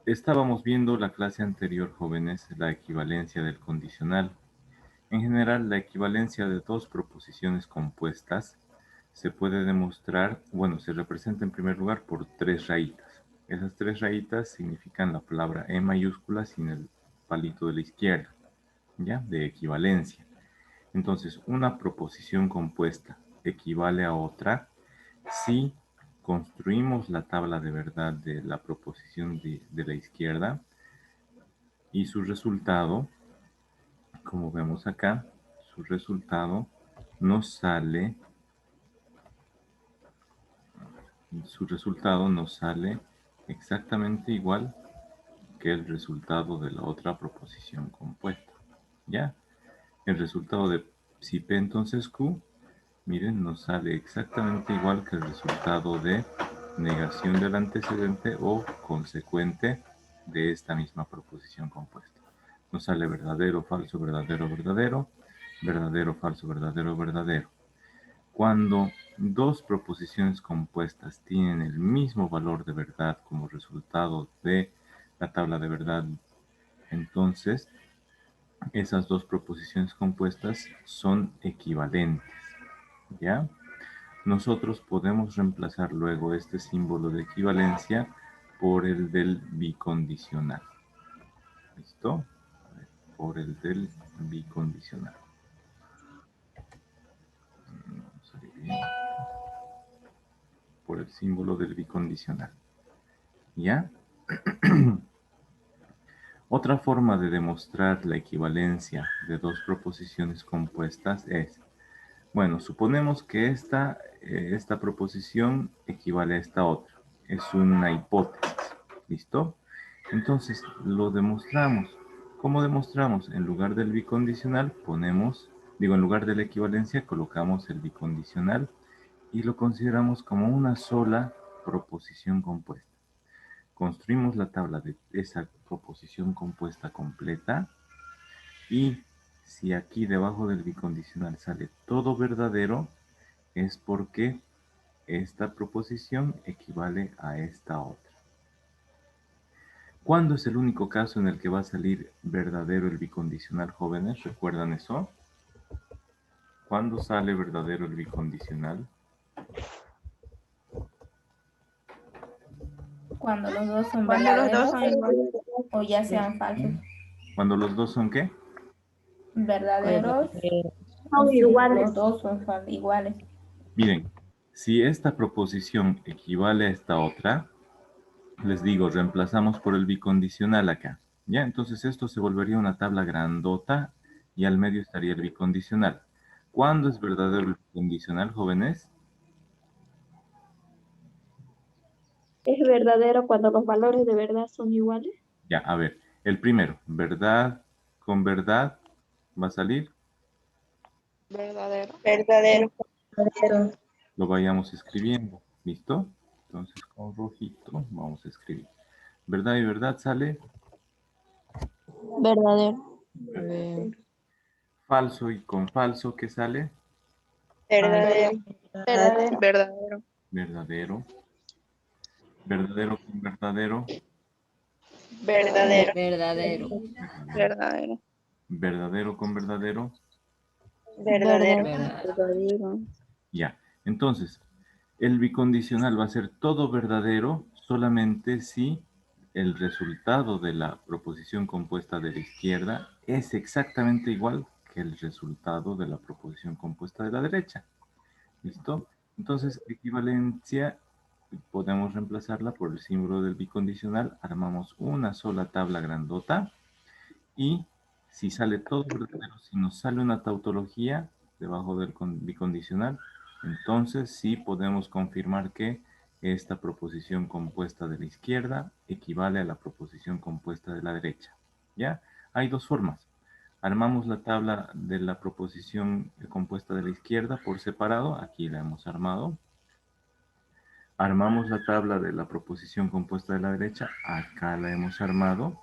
Estábamos viendo la clase anterior, jóvenes, la equivalencia del condicional. En general, la equivalencia de dos proposiciones compuestas se puede demostrar, bueno, se representa en primer lugar por tres rayitas. Esas tres rayitas significan la palabra E mayúscula sin el palito de la izquierda, ¿ya? De equivalencia. Entonces, una proposición compuesta equivale a otra si construimos la tabla de verdad de la proposición de la izquierda y su resultado, como vemos acá, su resultado nos sale exactamente igual que el resultado de la otra proposición compuesta. ¿Ya? El resultado de si P entonces Q, miren, nos sale exactamente igual que el resultado de negación del antecedente o consecuente de esta misma proposición compuesta. Nos sale verdadero, falso, verdadero, verdadero, verdadero, falso, verdadero, verdadero. Cuando dos proposiciones compuestas tienen el mismo valor de verdad como resultado de la tabla de verdad, entonces esas dos proposiciones compuestas son equivalentes, ¿ya? Nosotros podemos reemplazar luego este símbolo de equivalencia por el del bicondicional. ¿Listo? Por el del bicondicional. Vamos a ver bien. Por el símbolo del bicondicional. ¿Ya? Otra forma de demostrar la equivalencia de dos proposiciones compuestas es, bueno, suponemos que esta proposición equivale a esta otra. Es una hipótesis. ¿Listo? Entonces, lo demostramos. ¿Cómo demostramos? En lugar del bicondicional ponemos, en lugar de la equivalencia colocamos el bicondicional y lo consideramos como una sola proposición compuesta. Construimos la tabla de esa proposición compuesta completa y si aquí debajo del bicondicional sale todo verdadero, es porque esta proposición equivale a esta otra. ¿Cuándo es el único caso en el que va a salir verdadero el bicondicional, jóvenes? ¿Recuerdan eso? ¿Cuándo sale verdadero el bicondicional? Cuando los dos son Cuando los dos verdaderos son iguales. o ya sean falsos. ¿Cuando los dos son qué? Verdaderos Son o si iguales. los dos son iguales. Miren, si esta proposición equivale a esta otra, les digo, reemplazamos por el bicondicional acá. ¿Ya? Entonces esto se volvería una tabla grandota y al medio estaría el bicondicional. ¿Cuándo es verdadero el bicondicional, jóvenes? Es verdadero cuando los valores de verdad son iguales. Ya, a ver, el primero, verdad con verdad, va a salir, Verdadero. Verdadero. lo vayamos escribiendo, ¿listo? Entonces con rojito vamos a escribir. Verdad y verdad sale Verdadero. falso y con falso, ¿qué sale? Verdadero. Verdadero. Verdadero. Verdadero. Verdadero con verdadero, Verdadero. Verdadero. Verdadero. verdadero con verdadero, Verdadero. Verdadero. ya. Entonces, el bicondicional va a ser todo verdadero solamente si el resultado de la proposición compuesta de la izquierda es exactamente igual que el resultado de la proposición compuesta de la derecha. ¿Listo? Entonces, equivalencia podemos reemplazarla por el símbolo del bicondicional. Armamos una sola tabla grandota y si sale todo verdadero, si nos sale una tautología debajo del bicondicional, entonces sí podemos confirmar que esta proposición compuesta de la izquierda equivale a la proposición compuesta de la derecha. ¿Ya? Hay dos formas. Armamos la tabla de la proposición compuesta de la izquierda por separado. Aquí la hemos armado. Armamos la tabla de la proposición compuesta de la derecha. Acá la hemos armado.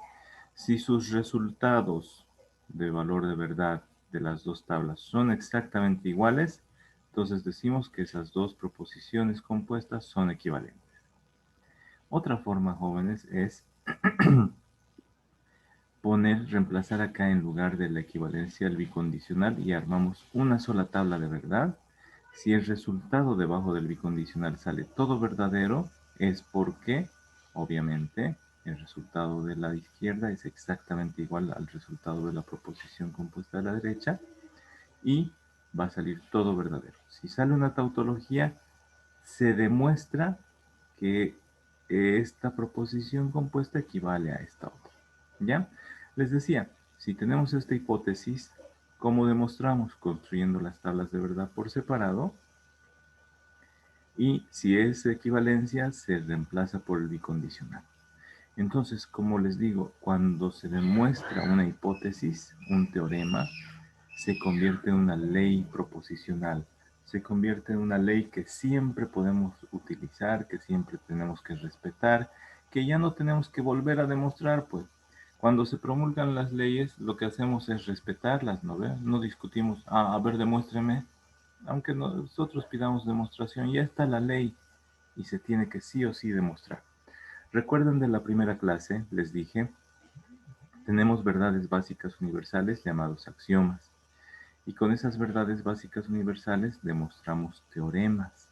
Si sus resultados de valor de verdad de las dos tablas son exactamente iguales, entonces decimos que esas dos proposiciones compuestas son equivalentes. Otra forma, jóvenes, es reemplazar acá en lugar de la equivalencia el bicondicional y armamos una sola tabla de verdad. Si el resultado debajo del bicondicional sale todo verdadero, es porque, obviamente, el resultado de la izquierda es exactamente igual al resultado de la proposición compuesta de la derecha y va a salir todo verdadero. Si sale una tautología, se demuestra que esta proposición compuesta equivale a esta otra. ¿Ya? Les decía, si tenemos esta hipótesis, ¿cómo demostramos? Construyendo las tablas de verdad por separado. Y si es equivalencia, se reemplaza por el bicondicional. Entonces, como les digo, cuando se demuestra una hipótesis, un teorema, se convierte en una ley proposicional. Se convierte en una ley que siempre podemos utilizar, que siempre tenemos que respetar, que ya no tenemos que volver a demostrar, pues. Cuando se promulgan las leyes, lo que hacemos es respetarlas, ¿no ve? No discutimos, a ver, demuéstreme. Aunque nosotros pidamos demostración, ya está la ley y se tiene que sí o sí demostrar. Recuerden de la primera clase, les dije, tenemos verdades básicas universales llamados axiomas. Y con esas verdades básicas universales demostramos teoremas.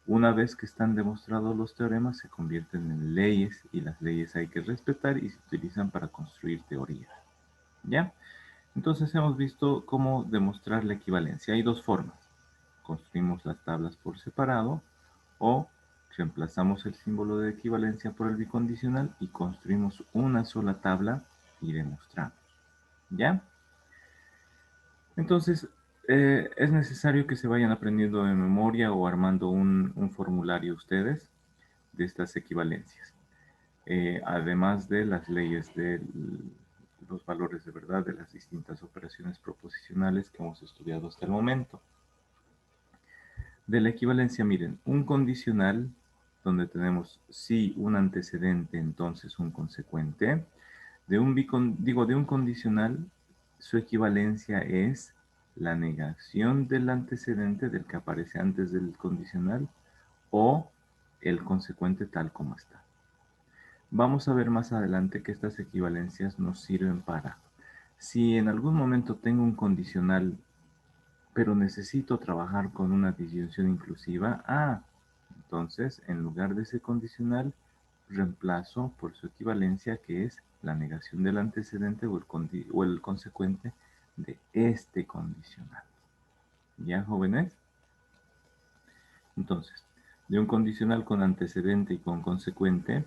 Una vez que están demostrados los teoremas, se convierten en leyes y las leyes hay que respetar y se utilizan para construir teorías. ¿Ya? Entonces hemos visto cómo demostrar la equivalencia. Hay dos formas. Construimos las tablas por separado o reemplazamos el símbolo de equivalencia por el bicondicional y construimos una sola tabla y demostramos. ¿Ya? Entonces, es necesario que se vayan aprendiendo de memoria o armando un formulario ustedes de estas equivalencias. Además de las leyes de los valores de verdad de las distintas operaciones proposicionales que hemos estudiado hasta el momento. De la equivalencia, miren, un condicional donde tenemos sí un antecedente, entonces un consecuente. De un condicional, su equivalencia es la negación del antecedente del que aparece antes del condicional o el consecuente tal como está. Vamos a ver más adelante que estas equivalencias nos sirven para, si en algún momento tengo un condicional, pero necesito trabajar con una disyunción inclusiva, entonces en lugar de ese condicional, reemplazo por su equivalencia que es la negación del antecedente o el consecuente de este condicional. ¿Ya, jóvenes? Entonces, de un condicional con antecedente y con consecuente,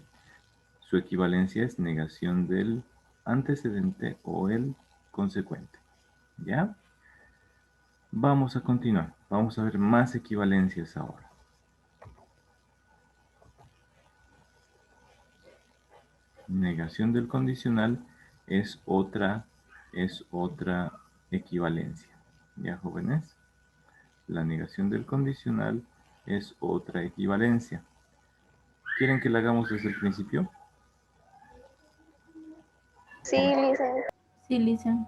su equivalencia es negación del antecedente o el consecuente. ¿Ya? Vamos a continuar. Vamos a ver más equivalencias ahora. Negación del condicional es otra equivalencia. ¿Ya, jóvenes? La negación del condicional es otra equivalencia. ¿Quieren que la hagamos desde el principio? Sí, Lisa. Sí, Lisa.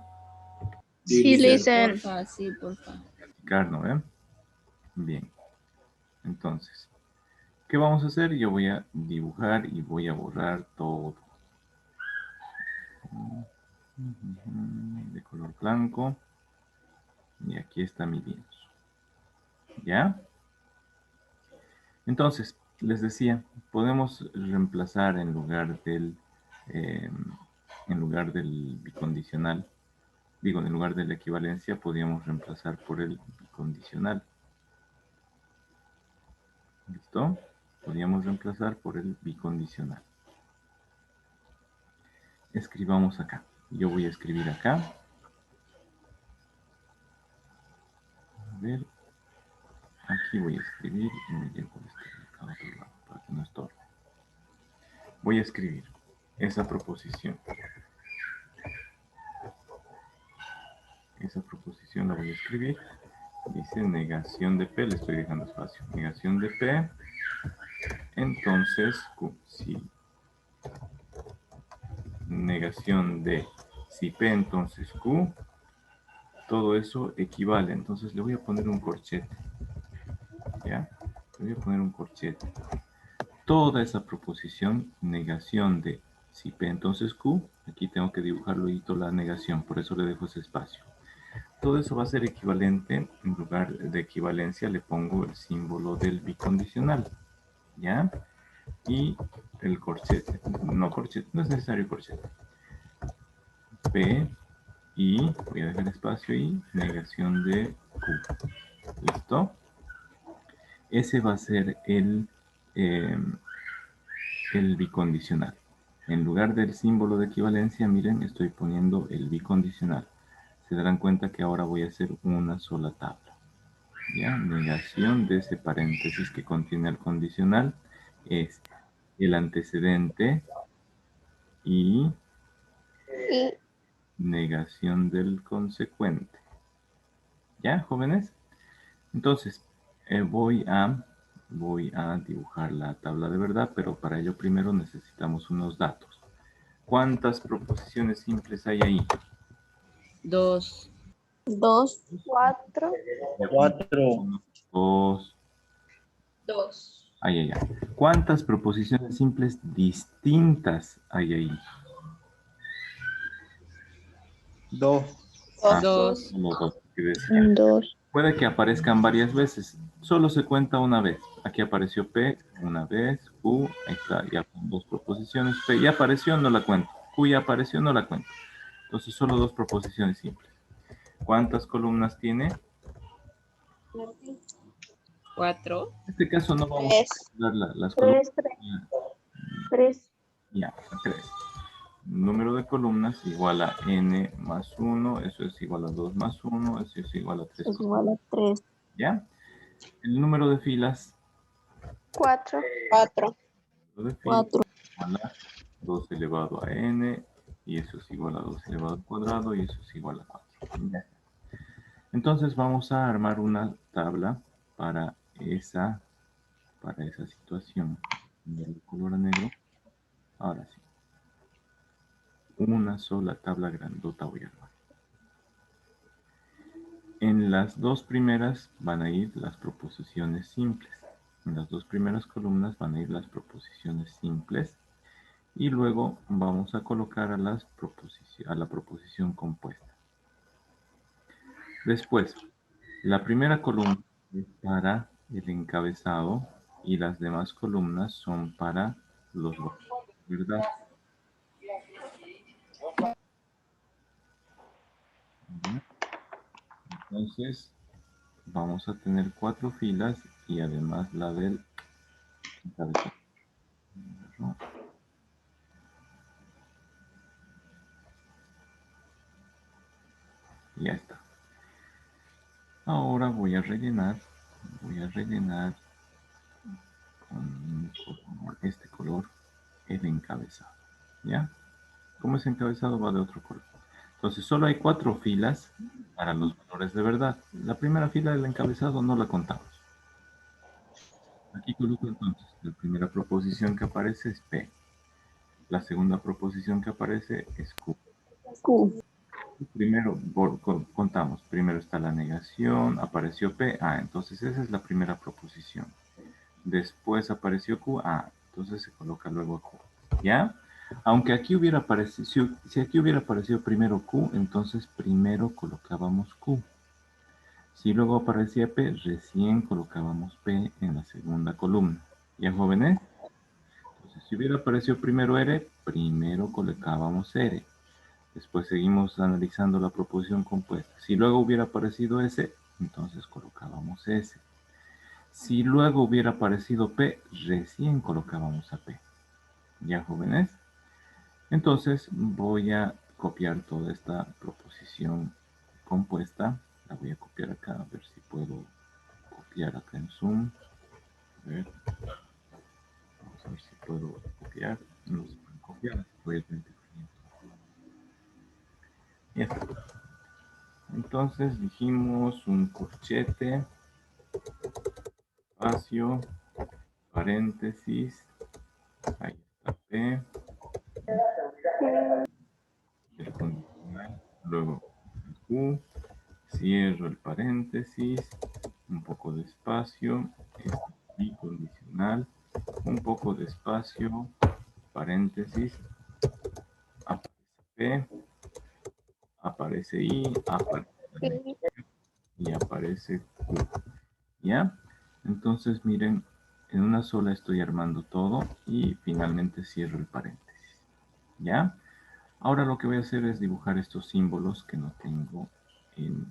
Sí, listen. Porfa, sí, porfa. ¿no? Bien. Entonces, ¿qué vamos a hacer? Yo voy a dibujar y voy a borrar todo. De color blanco. Y aquí está mi lienzo. ¿Ya? Entonces, les decía, podemos reemplazar en lugar del bicondicional, en lugar de la equivalencia, podríamos reemplazar por el bicondicional. ¿Listo? Podríamos reemplazar por el bicondicional. Escribamos acá. Yo voy a escribir acá. A ver. Aquí voy a escribir y me llevo este a otro lado para que no estorbe. Voy a escribir esa proposición. Esa proposición la voy a escribir. Dice negación de P, le estoy dejando espacio. Negación de P. Entonces, Q. Si negación de si P, entonces Q. Todo eso equivale. Entonces le voy a poner un corchete. ¿Ya? Le voy a poner un corchete. Toda esa proposición, negación de Si P entonces Q, aquí tengo que dibujar luego la negación, por eso le dejo ese espacio. Todo eso va a ser equivalente, en lugar de equivalencia le pongo el símbolo del bicondicional, ¿ya? Y el corchete, no es necesario corchete. P y, voy a dejar espacio y negación de Q. ¿Listo? Ese va a ser el bicondicional. En lugar del símbolo de equivalencia, miren, estoy poniendo el bicondicional. Se darán cuenta que ahora voy a hacer una sola tabla. ¿Ya? Negación de ese paréntesis que contiene el condicional es el antecedente y Y negación del consecuente. ¿Ya, jóvenes? Entonces, voy a dibujar la tabla de verdad, pero para ello primero necesitamos unos datos. ¿Cuántas proposiciones simples hay ahí? 2. 2. 4. 4. 2. 2. Ay. ¿Cuántas proposiciones simples distintas hay ahí? 2. Ah, 2. solo dos, que decía. 2. Puede que aparezcan varias veces. Solo se cuenta una vez. Aquí apareció P una vez. Q, ahí está, ya con 2 proposiciones. P ya apareció, no la cuento. Q ya apareció, no la cuento. Entonces solo 2 proposiciones simples. ¿Cuántas columnas tiene? 4. En este caso no vamos 3. a calcular las columnas. 3. Ya, 3. Número de columnas igual a n más 1, eso es igual a 2 más 1, eso es igual a 3. Es igual a 3. ¿Ya? El número de filas 4. 4. de filas 4. igual a 2 elevado a n, y eso es igual a 2 elevado al cuadrado, y eso es igual a 4. Ya. Entonces vamos a armar una tabla para esa situación. El color a negro. Ahora sí. Una sola tabla grandota voy a armar. En las dos primeras van a ir las proposiciones simples. En las dos primeras columnas van a ir las proposiciones simples. Y luego vamos a colocar a la proposición compuesta. Después, la primera columna es para el encabezado y las demás columnas son para los valores, ¿verdad? Entonces, vamos a tener 4 filas y además la del encabezado. Ya está. Ahora voy a rellenar con este color el encabezado. ¿Ya? Como es encabezado va de otro color. Entonces solo hay 4 filas para los valores de verdad. La primera fila del encabezado no la contamos. Aquí coloco entonces la primera proposición que aparece es P. La segunda proposición que aparece es Q. Q. Primero contamos. Primero está la negación, apareció P. Entonces esa es la primera proposición. Después apareció Q. Entonces se coloca luego Q. ¿Ya? Aunque aquí hubiera aparecido, si aquí hubiera aparecido primero Q, entonces primero colocábamos Q. Si luego aparecía P, recién colocábamos P en la segunda columna. ¿Ya, jóvenes? Entonces, si hubiera aparecido primero R, primero colocábamos R. Después seguimos analizando la proposición compuesta. Si luego hubiera aparecido S, entonces colocábamos S. Si luego hubiera aparecido P, recién colocábamos a P. ¿Ya, jóvenes? Entonces voy a copiar toda esta proposición compuesta. La voy a copiar acá, a ver si puedo copiar acá en Zoom. A ver. Vamos a ver si puedo copiar. No se puede copiar, voy a tener que copiar. Ya está. Entonces dijimos un corchete, espacio, paréntesis, ahí está P, el condicional, luego el Q, cierro el paréntesis, un poco de espacio, y condicional, un poco de espacio, paréntesis, P, aparece I, aparece I, y aparece Q. ¿Ya? Entonces, miren, en una sola estoy armando todo y finalmente cierro el paréntesis. ¿Ya? Ahora lo que voy a hacer es dibujar estos símbolos que no tengo en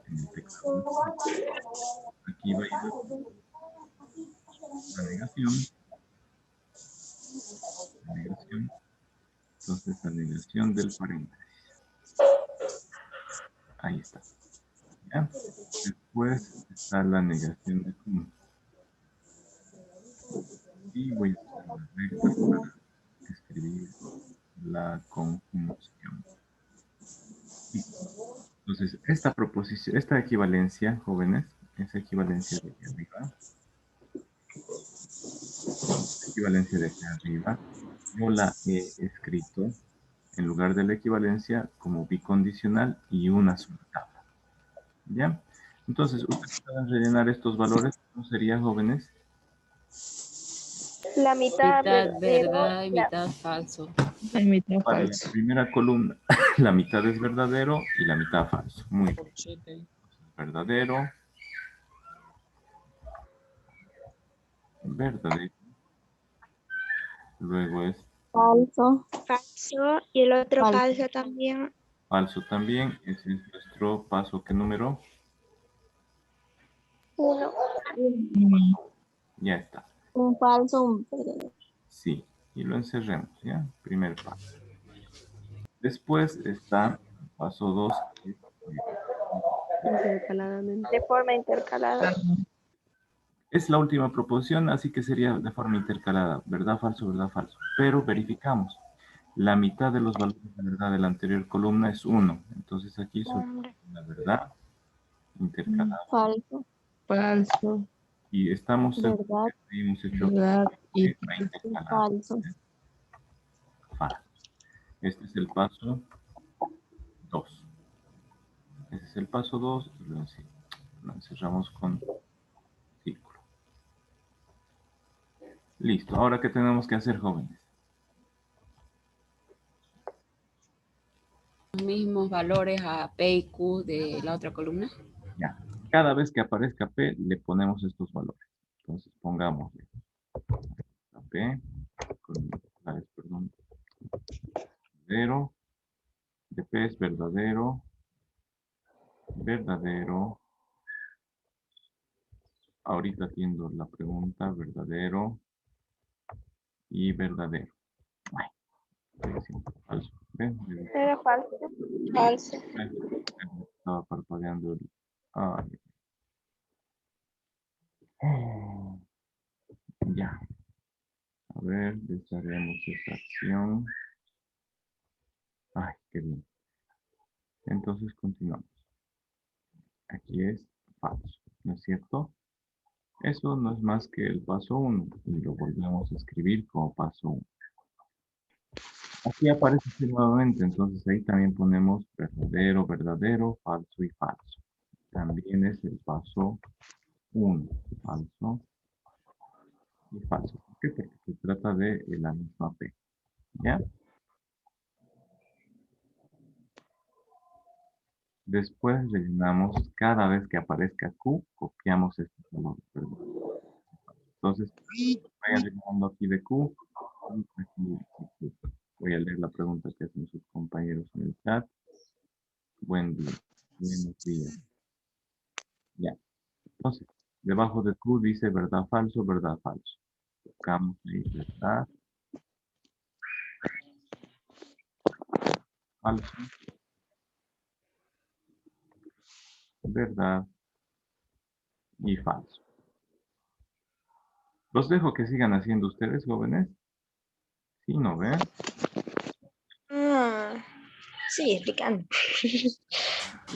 el texto. Aquí va a ir la negación. La negación. Entonces, la negación del paréntesis. Ahí está. ¿Ya? Después está la negación de Q. Y voy a usar la regla para escribir la conjunción. Entonces, esta proposición, esta equivalencia, jóvenes, esa equivalencia de aquí arriba, equivalencia de aquí arriba, yo la he escrito en lugar de la equivalencia como bicondicional y una sola tabla. ¿Ya? Entonces, ustedes pueden rellenar estos valores. ¿Cómo sería, jóvenes? la mitad Mitad verdadero, verdad y mitad falso. Para la primera columna, la mitad es verdadero y la mitad falso. Muy bien. Verdadero. Verdadero. Luego es Falso. falso, y el otro Falso. falso también. falso también. Ese es nuestro paso. ¿Qué número? 1. Ya está. Un falso, un verdadero. Sí. Y lo encerremos, ¿ya? Primer paso. Después está el paso 2. De forma intercalada. Es la última proposición, así que sería de forma intercalada. Verdad, falso, verdad, falso. Pero verificamos. La mitad de los valores de verdad de la anterior columna es 1. Entonces aquí solo la verdad intercalada. Falso. Falso. Y estamos seguros Verdad. que hemos hecho Verdad y la intercalada. Falso. Falso. Este es el paso 2. Ese es el paso 2 y lo encerramos con círculo. Listo. Ahora, ¿qué tenemos que hacer, jóvenes? Los mismos valores a P y Q de la otra columna. Ya. Cada vez que aparezca P, le ponemos estos valores. Entonces, pongámosle a P, perdón, verdadero, de P es verdadero, verdadero. Ahorita atiendo la pregunta, verdadero y verdadero. Ay, estoy diciendo falso. ¿Ven? Era falso. Falso. Estaba parpadeando el... Ay. Ya. A ver, desharemos esta acción. Ay, qué bien. Entonces continuamos. Aquí es falso, ¿no es cierto? Eso no es más que el paso 1 y lo volvemos a escribir como paso 1. Aquí aparece nuevamente, entonces ahí también ponemos verdadero, verdadero, falso y falso. También es el paso 1, falso y falso. ¿Por qué? Porque se trata de la misma P. ¿Ya? Después rellenamos, cada vez que aparezca Q, copiamos este valor. Entonces, vayan rellenando aquí de Q. Y aquí de Q. Voy a leer la pregunta que hacen sus compañeros en el chat. Buen día. Buenos días. Ya. Entonces, debajo de Q dice verdad, falso, verdad, falso. Tocamos ahí verdad, falso, verdad y falso. Los dejo que sigan haciendo ustedes, jóvenes. ¿Sí, no ven? Sí, explicando.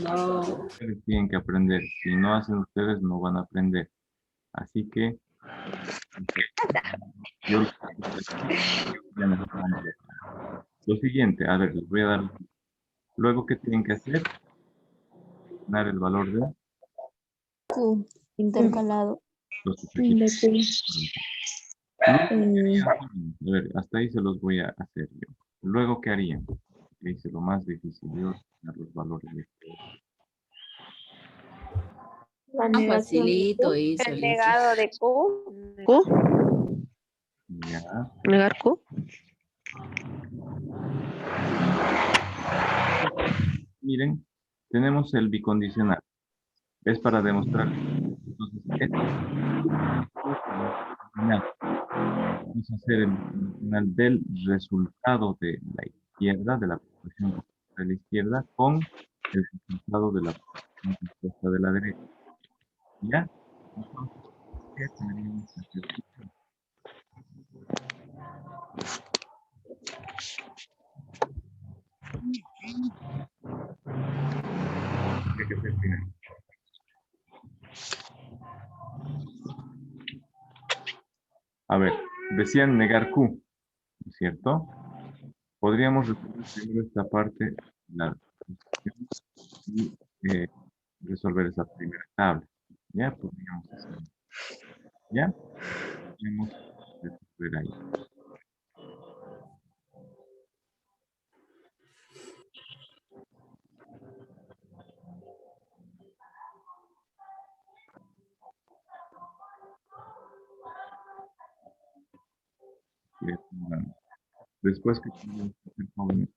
No. Ustedes tienen que aprender. Si no hacen ustedes, no van a aprender. Así que... yo ya no estoy dando lo siguiente, a ver, les voy a dar... Luego, ¿qué tienen que hacer? Dar el valor de Q. Intercalado. los que se quitan. Luego, ¿qué harían? A ver, hasta ahí se los voy a hacer yo. Luego, ¿qué harían? que hice lo más difícil de ordenar los valores de La Ah, negación de facilito Q. hizo El el negado de Q. Q. ya. Negar Q. Miren, tenemos el bicondicional. Es para demostrar. Entonces, vamos a hacer el bicondicional del resultado de la izquierda, de la proporción compuesta de la izquierda, con el resultado de la proporción compuesta de la derecha. ¿Ya? Entonces, ¿qué tendríamos que hacer? Tiene que ser primero. A ver, decían negar Q, ¿no es cierto? Podríamos resolver primero esta parte, la y resolver esa primera tabla. ¿Ya? Podríamos hacer. ¿Ya? Podríamos resolver ahí. Bueno, después que tengamos que hacer jóvenes,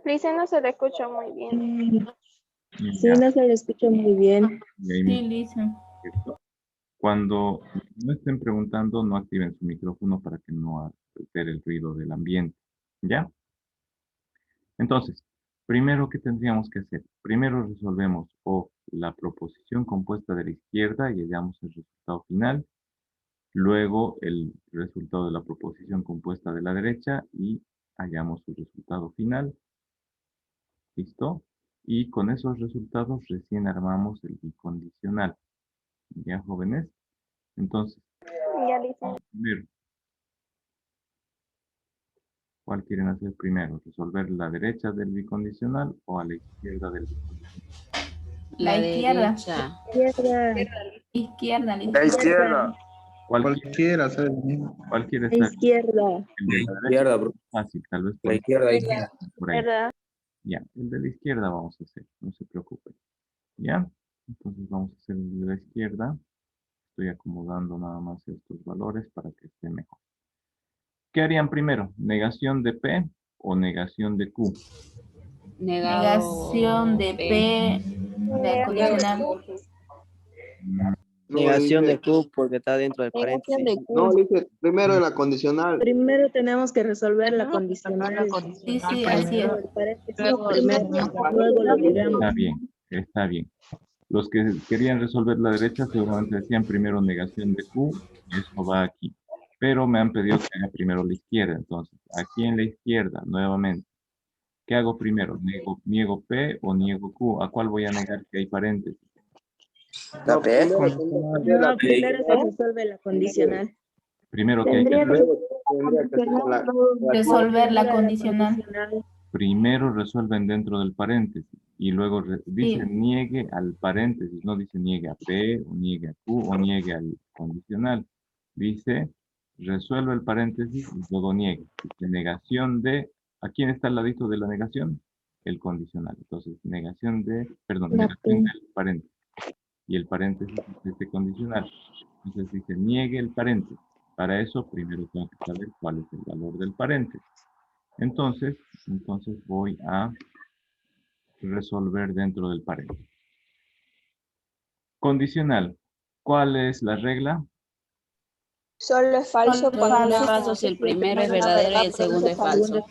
Dice, no se le escucha muy bien. Sí, ya, no se le escucha muy bien. y ahí Sí, Lisa. ¿cierto? Cuando no estén preguntando, no activen su micrófono para que no altere el ruido del ambiente. ¿Ya? Entonces, primero, ¿qué tendríamos que hacer? Primero resolvemos o la proposición compuesta de la izquierda y hallamos el resultado final. Luego el resultado de la proposición compuesta de la derecha y hallamos su resultado final. ¿Listo? Y con esos resultados recién armamos el bicondicional. ¿Ya, jóvenes? Entonces, Ya dice. primero, ¿cuál quieren hacer primero? ¿Resolver la derecha del bicondicional o a la izquierda del bicondicional? La izquierda. derecha. Izquierda. Izquierda, Lisa. La izquierda. ¿Cuál Cualquiera, ¿sabes? quiere La estar? izquierda. El de la derecha. Izquierda, bro. Fácil, tal vez La izquierda. por ahí. ¿Verdad? Ya, el de la izquierda vamos a hacer, no se preocupen. ¿Ya? Entonces vamos a hacer el de la izquierda. Estoy acomodando nada más estos valores para que esté mejor. ¿Qué harían primero? ¿Negación de P o negación de Q? Negación de P. La condicional. Negación de Q porque está dentro del Negación paréntesis. de Q. No, dice primero la condicional. Primero tenemos que resolver la condicional. Sí, sí, así es. El paréntesis primero, luego lo negamos. Está bien, está bien. Los que querían resolver la derecha seguramente decían primero negación de Q, y eso va aquí. Pero me han pedido que haga primero la izquierda, entonces, aquí en la izquierda, nuevamente. ¿Qué hago primero? ¿Niego P o niego Q? ¿A cuál voy a negar que hay paréntesis? No, primero No, primero se resuelve la condicional. Primero, ¿qué hay que Tendría hacer? que Luego tendría que ser Resolver la condicional. Primero resuelven dentro del paréntesis y luego dice Sí. niegue al paréntesis, no dice niegue a P o niegue a Q o niegue al condicional. Dice resuelve el paréntesis y luego niegue. Dice negación de, ¿a quién está al ladito de la negación? El condicional. Entonces, negación del paréntesis. Y el paréntesis es este condicional. Entonces dice niegue el paréntesis. Para eso primero tengo que saber cuál es el valor del paréntesis. Entonces voy a resolver dentro del paréntesis. Condicional. ¿Cuál es la regla? Solo es falso Solo cuando falso. una Falso si el primero es verdadero y el segundo es falso.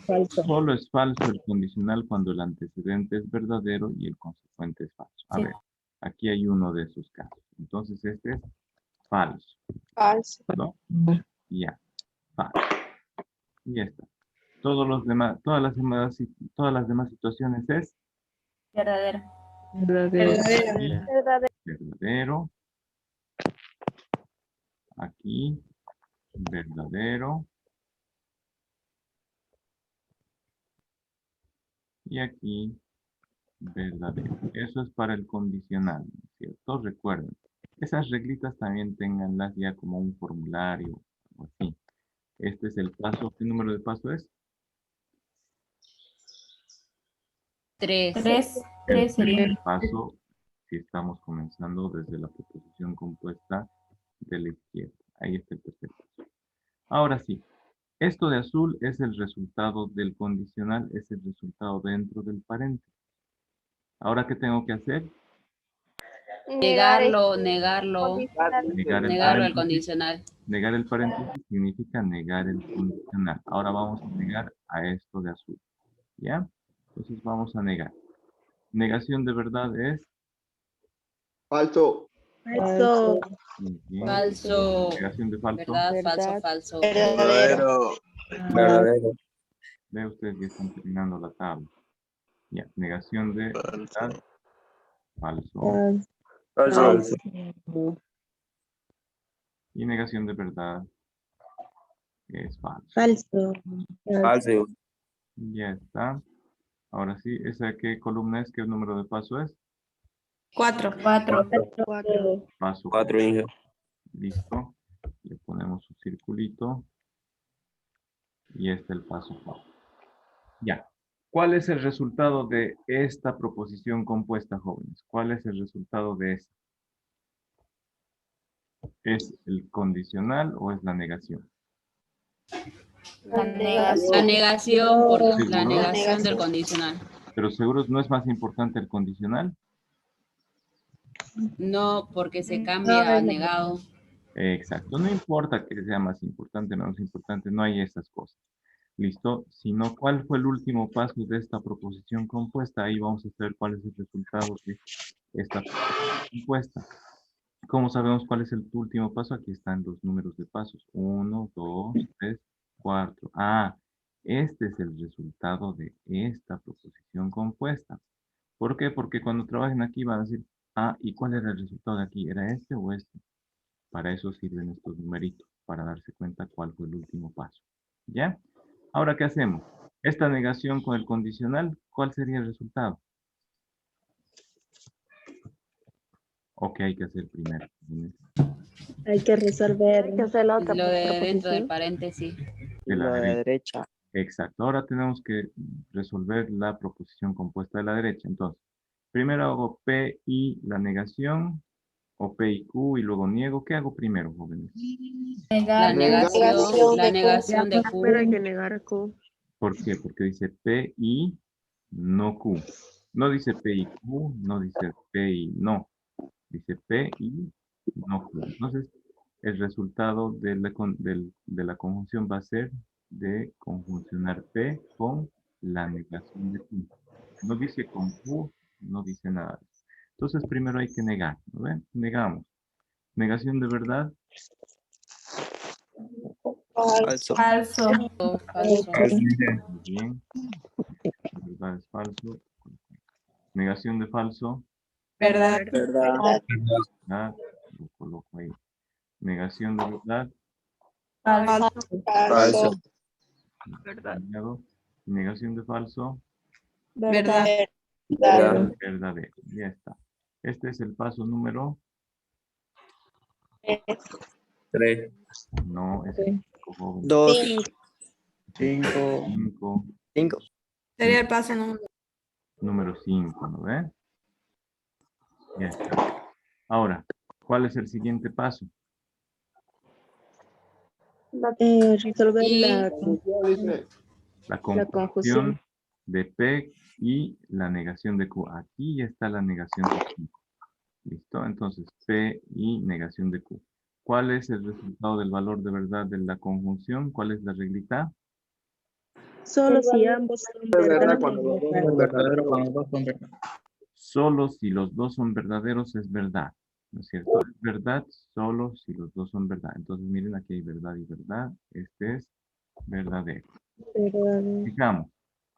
Solo es falso el condicional cuando el antecedente es verdadero y el consecuente es falso. A Sí. ver, aquí hay uno de esos casos. Entonces este es falso. falso. ¿No? Ya. Falso. Y ya está. Todas las demás situaciones es Verdadero. Verdadero. verdadero. Aquí, verdadero. Y aquí, verdadero. Eso es para el condicional, ¿cierto? Recuerden, Esas reglitas también ténganlas ya como un formulario o así. Este es el paso. ¿Qué número de paso es? 3. 3 sería. El paso si estamos comenzando desde la proposición compuesta de la izquierda. Ahí está el tercer paso. Ahora sí, esto de azul es el resultado del condicional, es el resultado dentro del paréntesis. Ahora, ¿qué tengo que hacer? Negarlo, este negarlo, condicional. Negar el negarlo al paréntesis. condicional. Negar el paréntesis significa negar el condicional. Ahora vamos a negar a esto de azul. ¿Ya? Entonces vamos a negar. Negación de verdad es... Falso. Falso. Muy bien. Falso. Negación de falso. Verdad, falso, Verdad. falso. Verdadero. Verdadero. Ve ustedes que están terminando la tabla. Ya. Negación de verdad. Falso. Falso. Y negación de verdad es falso. Falso. Falso. Ya está. Ahora sí, ¿esa qué columna es? ¿Qué número de paso es? 4. Paso 4, Inge. listo. Le ponemos un circulito. Y este es el paso 4. Ya. ¿Cuál es el resultado de esta proposición compuesta, jóvenes? ¿Cuál es el resultado de esta? ¿Es el condicional o es la negación? La La negación. negación, porque la ¿Seguro? negación del condicional. Pero seguro no es más importante el condicional. No, porque se cambia a negado. Exacto. No importa que sea más importante o menos importante, no hay esas cosas. ¿Listo? Sino, ¿cuál fue el último paso de esta proposición compuesta? Ahí vamos a saber cuál es el resultado de esta proposición compuesta. ¿Cómo sabemos cuál es el último paso? Aquí están los números de pasos. 1, 2, 3, 4. Ah, este es el resultado de esta proposición compuesta. ¿Por qué? Porque cuando trabajen aquí van a decir, ah, ¿y cuál era el resultado de aquí? ¿Era este o este? Para eso sirven estos numeritos, para darse cuenta cuál fue el último paso. ¿Ya? Ahora, ¿qué hacemos? Esta negación con el condicional, ¿cuál sería el resultado? ¿O qué hay que hacer primero? Hay que resolver. Hay que hacer la otra Lo de dentro del proposición. paréntesis. De la Lo de la derecha. derecha. Exacto. Ahora tenemos que resolver la proposición compuesta de la derecha. Entonces, primero hago P y la negación, o P y Q y luego niego. ¿Qué hago primero, jóvenes? La Negar. negación de Q. Pero hay que negar Q. ¿Por qué? Porque dice P y no Q. No dice P y Q, no dice P y no. Dice P y no Q. Entonces, el resultado de la conjunción va a ser de conjuncionar P con la negación de Q. No dice con Q, no dice nada. Entonces, primero hay que negar, ¿no ven? Negamos. Negación de verdad, Falso. Falso. Falso. muy bien. De verdad es falso. Negación de falso, Verdad. Verdad. ¿verdad? Lo coloco ahí. Negación de verdad, Falso. Falso. añado. Negación de falso, Verdad. Verdad. verdadero. Ya está. Este es el paso número, 3. no, es el 5, 2. 5. 5, 5. Sería el paso número 5, ¿no ve? Ya está. Ahora, ¿cuál es el siguiente paso? Resolver Y la Dice, La conjunción. conjunción de P y la negación de Q. Aquí ya está la negación de Q. ¿Listo? Entonces, P y negación de Q. ¿Cuál es el resultado del valor de verdad de la conjunción? ¿Cuál es la reglita? Solo si ambos son es verdad verdad. cuando los dos Es son verdadero cuando los dos son verdad. Solo si los dos son verdaderos es verdad. ¿No es cierto? Es verdad solo si los dos son verdad. Entonces, miren, aquí hay verdad y verdad. Este es verdadero. Fijamos.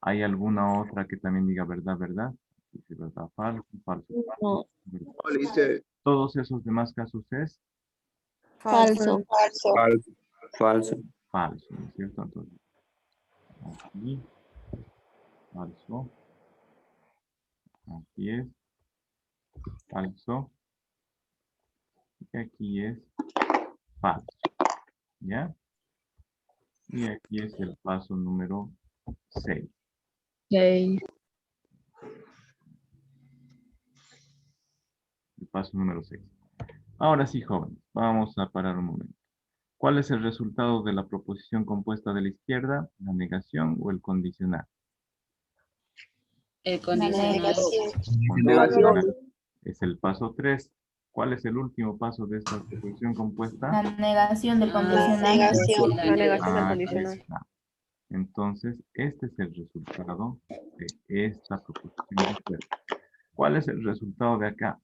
¿Hay alguna otra que también diga verdad, verdad? Dice verdad, falso, falso, falso. No. verdad. No, le dice Todos esos demás casos es Falso. Falso. Falso. falso, ¿no es cierto? Entonces, aquí, falso. Aquí es falso. Y aquí es falso. ¿Ya? Y aquí es el paso número 6. El paso número 6. Ahora sí, jóvenes, vamos a parar un momento. ¿Cuál es el resultado de la proposición compuesta de la izquierda? ¿La negación o el condicional? El condicional. Condicional. Es el paso 3. ¿Cuál es el último paso de esta proposición compuesta? La negación del Ah, condicional. negación. La negación del Aquí condicional. está. Entonces, este es el resultado de esta proposición de izquierda. ¿Cuál es el resultado de acá?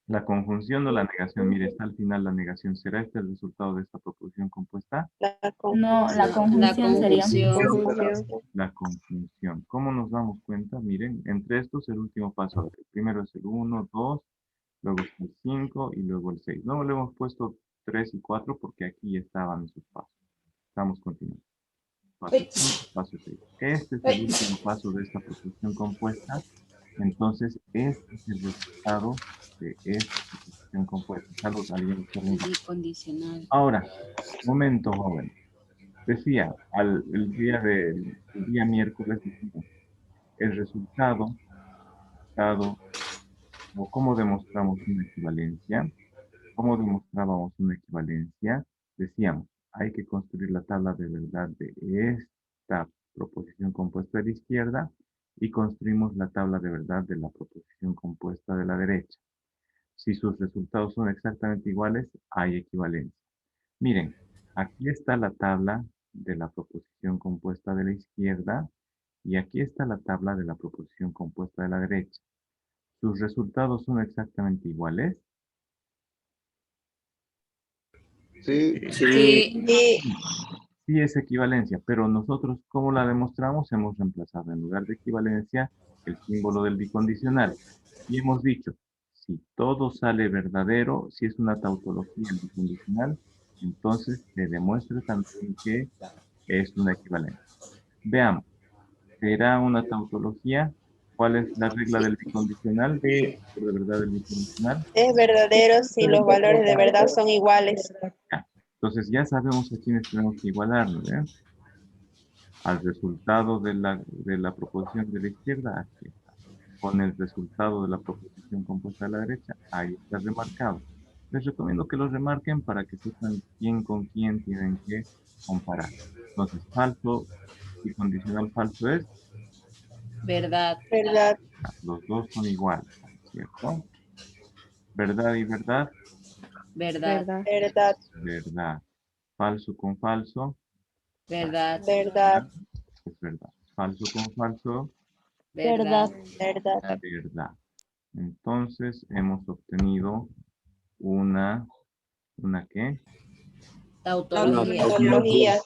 La conjunción o la negación. Mire, está al final la negación. ¿Será este el resultado de esta proposición compuesta? No, la conjunción sería. La conjunción. ¿Cómo nos damos cuenta? Miren, entre estos el último paso. A ver, el primero es el 1, 2, luego está el 5 y luego el 6. No le hemos puesto 3 y 4 porque aquí estaban esos pasos. Estamos continuando. Paso 5, paso 6. Este es el último paso de esta proposición compuesta. Entonces, este es el resultado de esta proposición compuesta. Salud, alguien interrumpa. Y condicional. Ahora, momento, joven. Decía, el día miércoles, dijimos, el resultado, o cómo demostramos una equivalencia. ¿Cómo demostrábamos una equivalencia? Decíamos, hay que construir la tabla de verdad de esta proposición compuesta de la izquierda y construimos la tabla de verdad de la proposición compuesta de la derecha. Si sus resultados son exactamente iguales, hay equivalencia. Miren, aquí está la tabla de la proposición compuesta de la izquierda y aquí está la tabla de la proposición compuesta de la derecha. ¿Sus resultados son exactamente iguales? Sí. Sí. Sí es equivalencia, pero nosotros, ¿cómo la demostramos? Hemos reemplazado en lugar de equivalencia el símbolo del bicondicional. Y hemos dicho, si todo sale verdadero, si es una tautología el bicondicional, entonces se demuestra también que es una equivalencia. Veamos, ¿será una tautología? ¿Cuál es la regla del bicondicional? ¿De verdad del bicondicional? Es verdadero si los valores de verdad son iguales. Ya. Entonces ya sabemos a quiénes tenemos que igualar, ¿no? Al resultado de la proposición de la izquierda, aquí está. Con el resultado de la proposición compuesta de la derecha, ahí está remarcado. Les recomiendo que lo remarquen para que sepan quién con quién tienen que comparar. Entonces, falso y condicional falso es, Verdad. Verdad. los dos son iguales, ¿cierto? Verdad y verdad, Verdad. Verdad. verdad. Falso con falso, Verdad. Verdad. es verdad. Falso con falso, Verdad. Verdad. verdad. Entonces, hemos obtenido ¿una qué? Tautología. Tautología.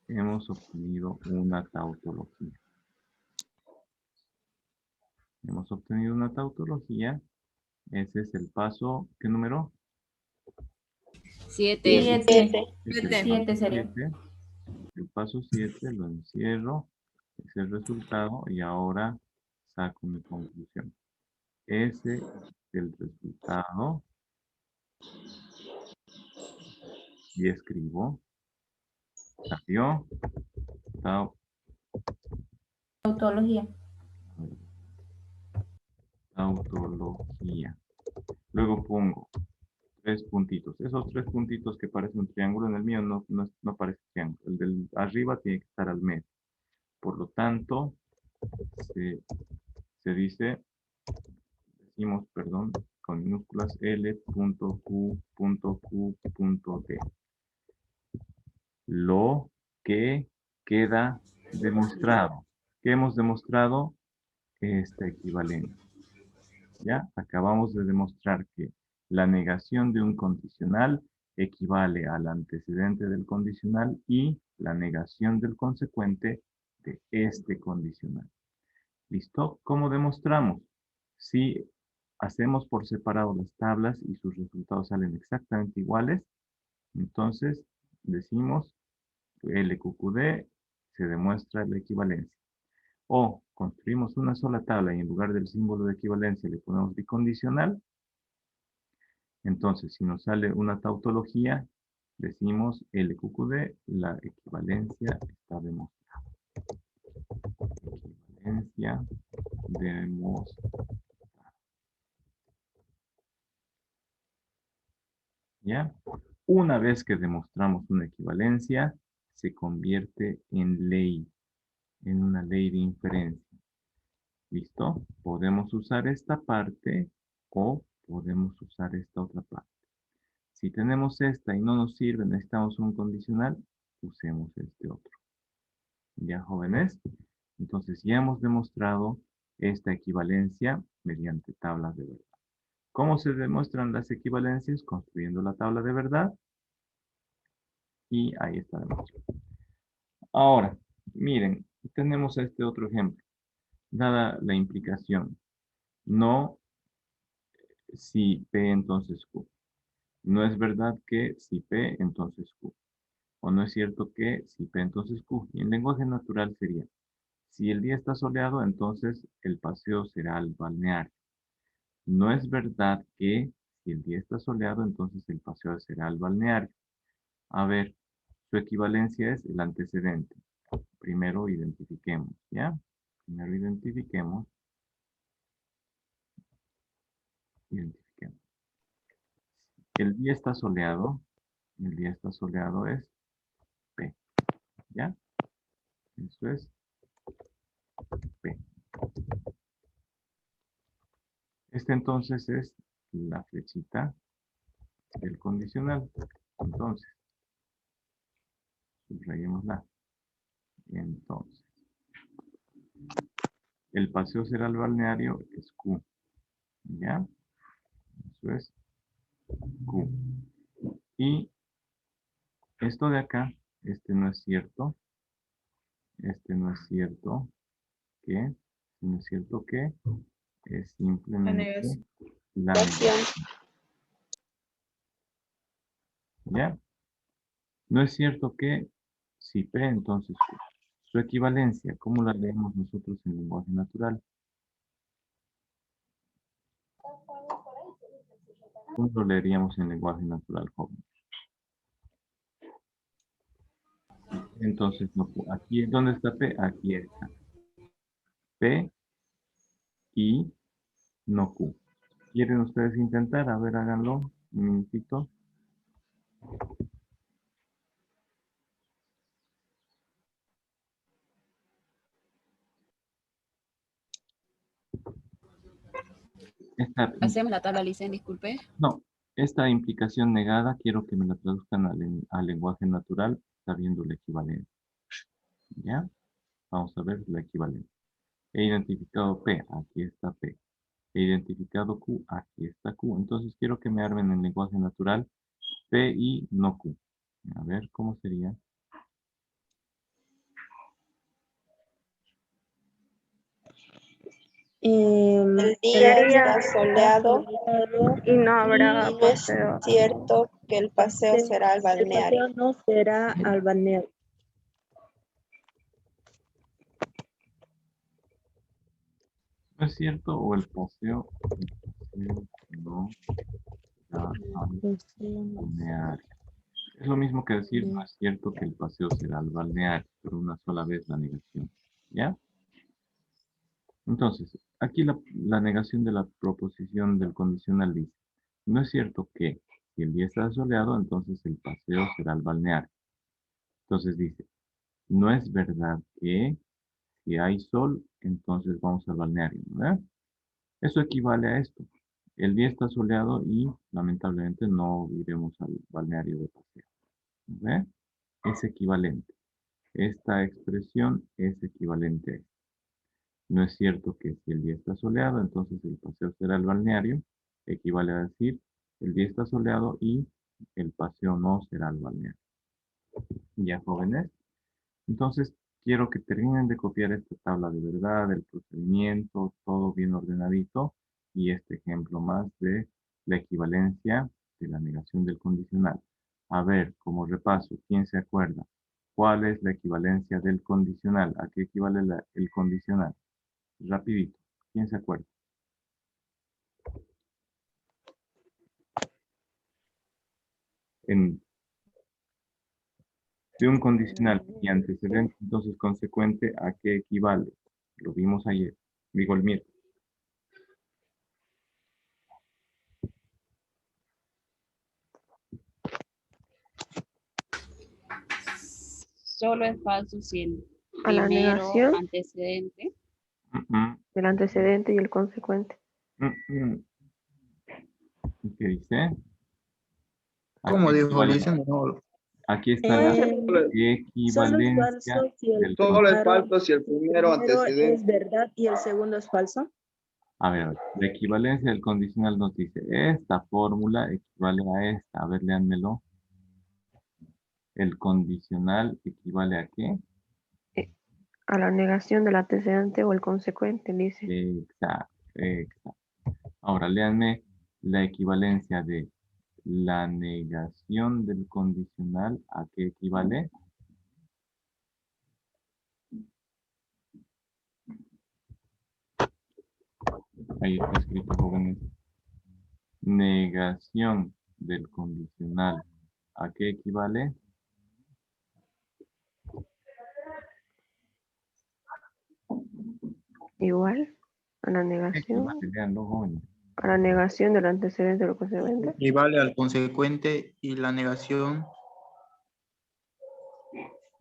Hemos obtenido una tautología. Hemos obtenido una tautología. Ese es el paso, ¿qué número? 7. Es el Siete paso sería. 7. El paso 7 lo encierro. Es el resultado y ahora saco mi conclusión. Ese es el resultado. Y escribo. Salió. Tautología. Tautología. Luego pongo 3 puntitos. Esos 3 puntitos que parecen un triángulo, en el mío no parece triángulo. El del arriba tiene que estar al medio. Por lo tanto, se dice, decimos, perdón, con minúsculas L.Q.Q.D. Lo que queda demostrado. ¿Qué hemos demostrado? Esta equivalencia. ¿Ya? Acabamos de demostrar que la negación de un condicional equivale al antecedente del condicional y la negación del consecuente de este condicional. ¿Listo? ¿Cómo demostramos? Si hacemos por separado las tablas y sus resultados salen exactamente iguales, entonces decimos LQQD se demuestra la equivalencia. O construimos una sola tabla y en lugar del símbolo de equivalencia le ponemos bicondicional, Entonces, si nos sale una tautología, decimos LQQD, la equivalencia está demostrada. Equivalencia demostrada. ¿Ya? Una vez que demostramos una equivalencia, se convierte en ley, en una ley de inferencia. ¿Listo? Podemos usar esta parte o podemos usar esta otra parte. Si tenemos esta y no nos sirve, necesitamos un condicional, usemos este otro. ¿Ya, jóvenes? Entonces, ya hemos demostrado esta equivalencia mediante tablas de verdad. ¿Cómo se demuestran las equivalencias? Construyendo la tabla de verdad. Y ahí está demostrado. Ahora, miren, tenemos este otro ejemplo. Dada la implicación, no si P entonces Q. No es verdad que si P entonces Q. O no es cierto que si P entonces Q. Y en lenguaje natural sería, si el día está soleado, entonces el paseo será al balneario. No es verdad que si el día está soleado, entonces el paseo será al balneario. A ver, su equivalencia es el antecedente. Primero identifiquemos, ¿ya? Primero identifiquemos. Identifiquemos. El día está soleado. El día está soleado es P, ¿ya? Eso es P. Este entonces es la flechita del condicional. Entonces, subrayémosla. Entonces, el paseo será al balneario es Q, ¿ya? Eso es Q. Y esto de acá, este no es cierto. Este no es cierto que, no es cierto que es simplemente la negación. ¿Ya? No es cierto que si P, entonces Q. Su equivalencia, ¿cómo la leemos nosotros en lenguaje natural? ¿Cómo lo leeríamos en lenguaje natural, joven? Entonces, no, aquí, ¿dónde está P? Aquí está. P y no Q. ¿Quieren ustedes intentar? A ver, háganlo. Un minutito. Hacemos la tabla, Licen, disculpe. No, esta implicación negada quiero que me la traduzcan al lenguaje natural sabiendo la equivalencia. ¿Ya? Vamos a ver la equivalencia. He identificado P, aquí está P. He identificado Q, aquí está Q. Entonces quiero que me armen en lenguaje natural P y no Q. A ver, ¿cómo sería? El día día está soleado y no habrá y no es paseo. cierto que el paseo será al el balneario. paseo no será al balneario. ¿No es cierto? O el paseo no será al balneario. Es lo mismo que decir, no es cierto que el paseo será al balneario, pero una sola vez la negación. ¿Ya? Entonces, aquí la negación de la proposición del condicional dice, no es cierto que si el día está soleado, entonces el paseo será al balneario. Entonces dice, no es verdad que si hay sol, entonces vamos al balneario, ¿verdad? Eso equivale a esto. El día está soleado y lamentablemente no iremos al balneario de paseo. ¿Ve? Es equivalente. Esta expresión es equivalente a esto. No es cierto que si el día está soleado, entonces el paseo será el balneario. Equivale a decir, el día está soleado y el paseo no será el balneario. ¿Ya, jóvenes? Entonces, quiero que terminen de copiar esta tabla de verdad, el procedimiento, todo bien ordenadito, y este ejemplo más de la equivalencia de la negación del condicional. A ver, como repaso, ¿quién se acuerda? ¿Cuál es la equivalencia del condicional? ¿A qué equivale el condicional? Rapidito, ¿quién se acuerda? de un condicional y antecedente, entonces consecuente, ¿a qué equivale? Lo vimos ayer, digo el miércoles. Solo es falso si el A la primero negación antecedente. del antecedente y el consecuente. ¿Qué dice? ¿Cómo Aquí dijo equivale- Lisa? No, Aquí está la Solo es equivalencia falso si el del Solo es primero falso si el primero antecedente. es verdad y el segundo es falso. A ver, la equivalencia del condicional nos dice, esta fórmula equivale a esta. A ver, léanmelo. El condicional equivale a qué? A la negación del antecedente o el consecuente, dice. Exacto, exacto. Ahora, léanme la equivalencia de la negación del condicional, ¿a qué equivale? Ahí está escrito, jóvenes. Negación del condicional, ¿a qué equivale? Igual a la negación. Equivale, léanlo, jóvenes. A la negación del antecedente o el consecuente. equivale al consecuente y la negación.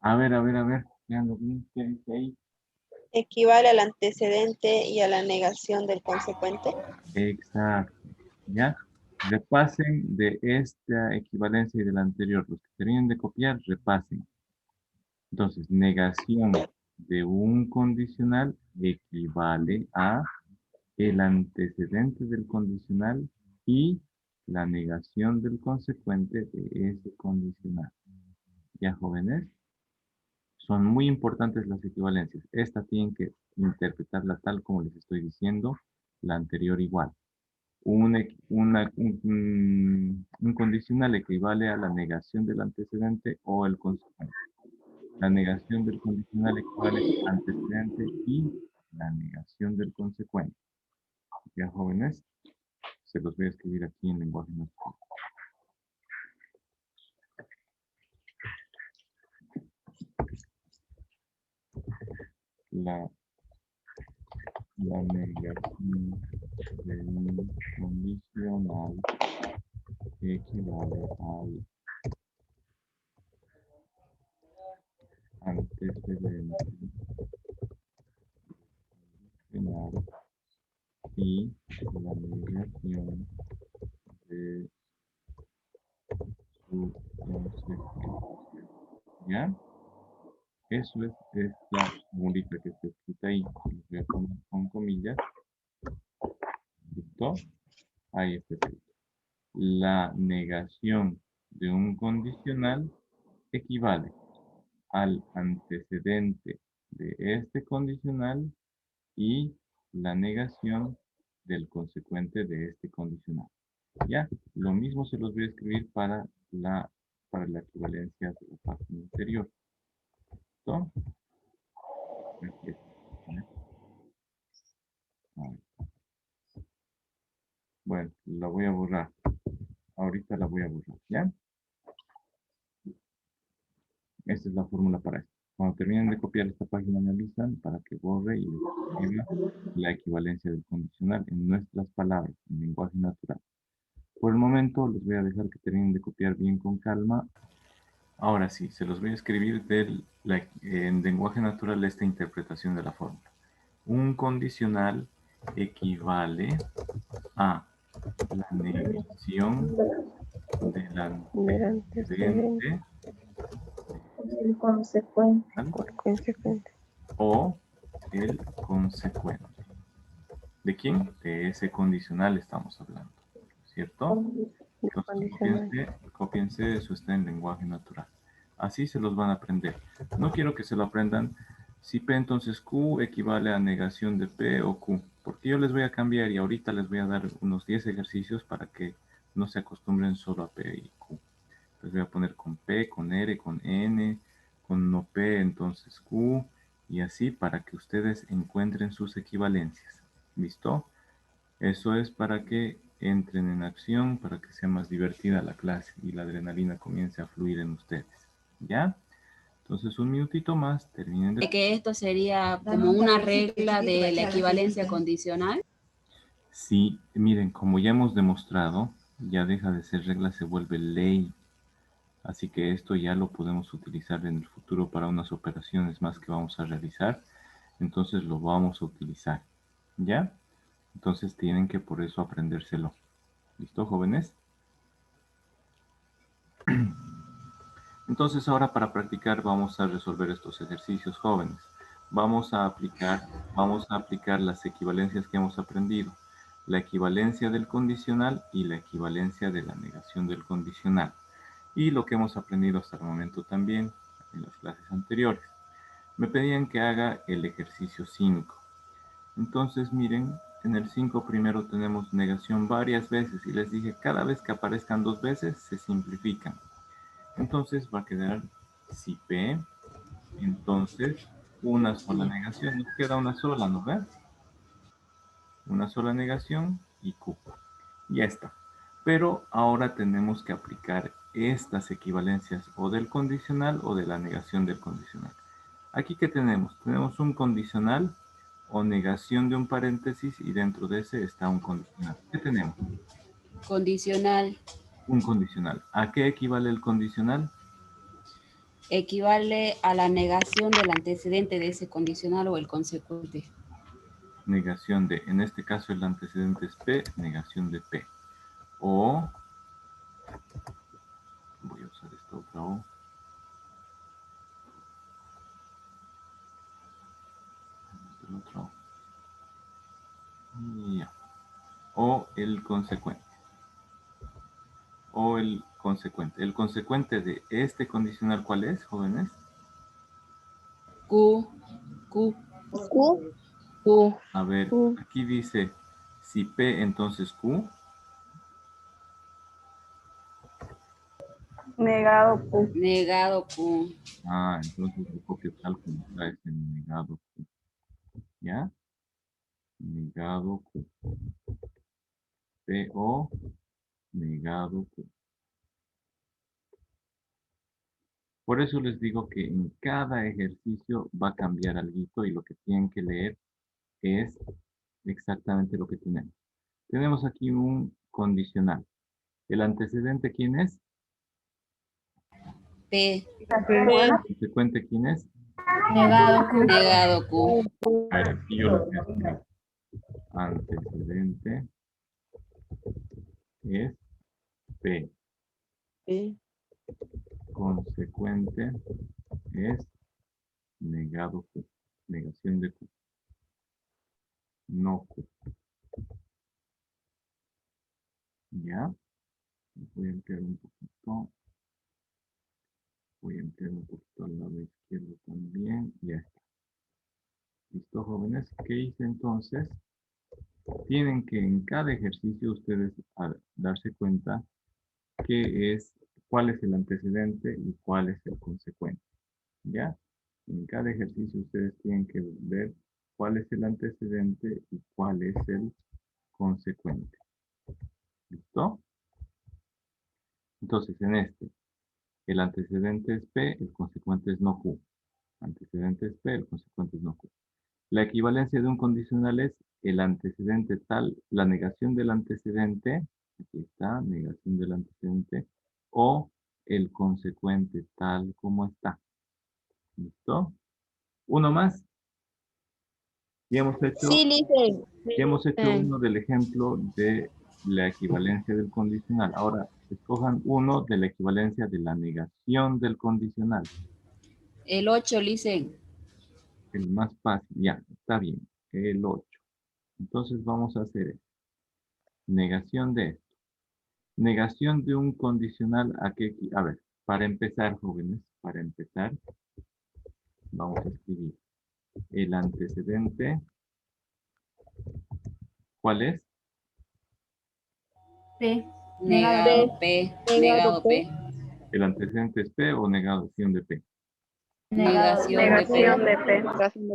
A ver, léanlo bien, ¿qué dice ahí? Equivale al antecedente y a la negación del consecuente. Exacto, ¿ya? Repasen de esta equivalencia y de la anterior. Los que terminen de copiar, repasen. Entonces, negación de un condicional equivale a el antecedente del condicional y la negación del consecuente de ese condicional. ¿Ya, jóvenes? Son muy importantes las equivalencias. Esta tienen que interpretarla tal como les estoy diciendo, la anterior igual. Un condicional equivale a la negación del antecedente o el consecuente. La negación del condicional equivale al antecedente y la negación del consecuente. ¿Ya, jóvenes? Se los voy a escribir aquí en lenguaje natural. La negación de un condicional equivale al antecedente condicional y la negación de su consecuencia. ¿Ya? Eso es esta formulita que está escrita ahí. Lo voy a poner con comillas. ¿Listo? Ahí está escrito. La negación de un condicional equivale al antecedente de este condicional y la negación del consecuente de este condicional. Ya, lo mismo se los voy a escribir para la equivalencia de la página anterior. ¿Listo? Aquí está. Ahí. Bueno, la voy a borrar. Ahorita la voy a borrar, ¿ya? Esta es la fórmula para esto. Cuando terminen de copiar esta página me avisan para que borre y escriba la equivalencia del condicional en nuestras palabras, en lenguaje natural. Por el momento les voy a dejar que terminen de copiar bien con calma. Ahora sí, se los voy a escribir en lenguaje natural esta interpretación de la fórmula. Un condicional equivale a la negación del antecedente El consecuente. O el consecuente. o el consecuente. ¿De quién? De ese condicional estamos hablando, ¿cierto? Entonces, cópiense, eso está en lenguaje natural. Así se los van a aprender. No quiero que se lo aprendan si P entonces Q equivale a negación de P o Q, porque yo les voy a cambiar y ahorita les voy a dar unos 10 ejercicios para que no se acostumbren solo a P y Q. Les voy a poner con P, con R, con N, con no P, entonces Q, y así para que ustedes encuentren sus equivalencias. ¿Listo? Eso es para que entren en acción para que sea más divertida la clase y la adrenalina comience a fluir en ustedes. ¿Ya? Entonces, un minutito más, terminen de... Que esto sería como una regla de la equivalencia condicional. Sí, miren, como ya hemos demostrado, ya deja de ser regla, se vuelve ley. Así que esto ya lo podemos utilizar en el futuro para unas operaciones más que vamos a realizar. Entonces lo vamos a utilizar. ¿Ya? Entonces tienen que por eso aprendérselo. ¿Listo, jóvenes? Entonces ahora para practicar vamos a resolver estos ejercicios, jóvenes. Vamos a aplicar las equivalencias que hemos aprendido. La equivalencia del condicional y la equivalencia de la negación del condicional. Y lo que hemos aprendido hasta el momento también en las clases anteriores. Me pedían que haga el ejercicio 5. Entonces, miren, en el 5 primero tenemos negación varias veces y les dije, cada vez que aparezcan 2 veces se simplifican. Entonces va a quedar si P, entonces una sola negación. Nos queda una sola, ¿no ves? Una sola negación y Q. Ya está. Pero ahora tenemos que aplicar estas equivalencias o del condicional o de la negación del condicional. Aquí, ¿qué tenemos? Tenemos un condicional o negación de un paréntesis y dentro de ese está un condicional. ¿Qué tenemos? Condicional Un condicional. ¿A qué equivale el condicional? equivale a la negación del antecedente de ese condicional o el consecuente. Negación de, en este caso el antecedente es P, negación de P. O, voy a usar esta otra O. El otro. Ya. O el consecuente. O el consecuente. El consecuente de este condicional, ¿cuál es, jóvenes? Q. A ver, aquí dice, si P, entonces Q. Negado Q. Negado Q. Ah, entonces lo copio tal como está ese negado Q. ¿Ya? Negado Q. P, O, negado Q. Por eso les digo que en cada ejercicio va a cambiar algo y lo que tienen que leer es exactamente lo que tenemos. Tenemos aquí un condicional. ¿El antecedente quién es? P. ¿El consecuente quién es? Negado Q. Negado Q. A ver, aquí yo les voy a escribir. Antecedente es P. Consecuente es negado Q. Negación de Q. No Q. ¿Ya? Voy a ampliar un poquito. Voy a ampliar un poquito al lado izquierdo también. Ya está. ¿Listo, jóvenes? ¿Qué hice entonces? Tienen que en cada ejercicio ustedes darse cuenta cuál es el antecedente y cuál es el consecuente. ¿Ya? En cada ejercicio ustedes tienen que ver cuál es el antecedente y cuál es el consecuente. ¿Listo? Entonces, en este, el antecedente es P, el consecuente es no Q. Antecedente es P, el consecuente es no Q. La equivalencia de un condicional es el antecedente tal, la negación del antecedente, aquí está, negación del antecedente, o el consecuente tal como está. ¿Listo? Uno más. Ya hemos hecho, ya hemos hecho uno del ejemplo de la equivalencia del condicional. Ahora, escojan uno de la equivalencia de la negación del condicional. El 8, Licen. El más fácil, ya, está bien. El 8. Entonces vamos a hacer esto. Negación de esto. Negación de un condicional a qué. A ver, para empezar, jóvenes, para empezar, vamos a escribir el antecedente. ¿Cuál es? P. Negado P. Negado P. ¿El antecedente es P o negación de P? Negación de P. de P.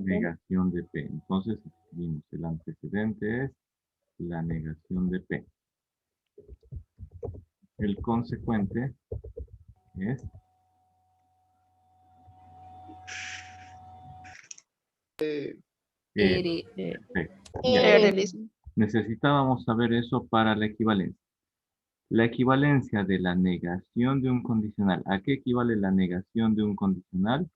Negación de P. Entonces escribimos el antecedente es la negación de P. El consecuente es R. perfecto. Ya. Necesitábamos saber eso para la equivalencia. La equivalencia de la negación de un condicional. ¿A qué equivale la negación de un condicional?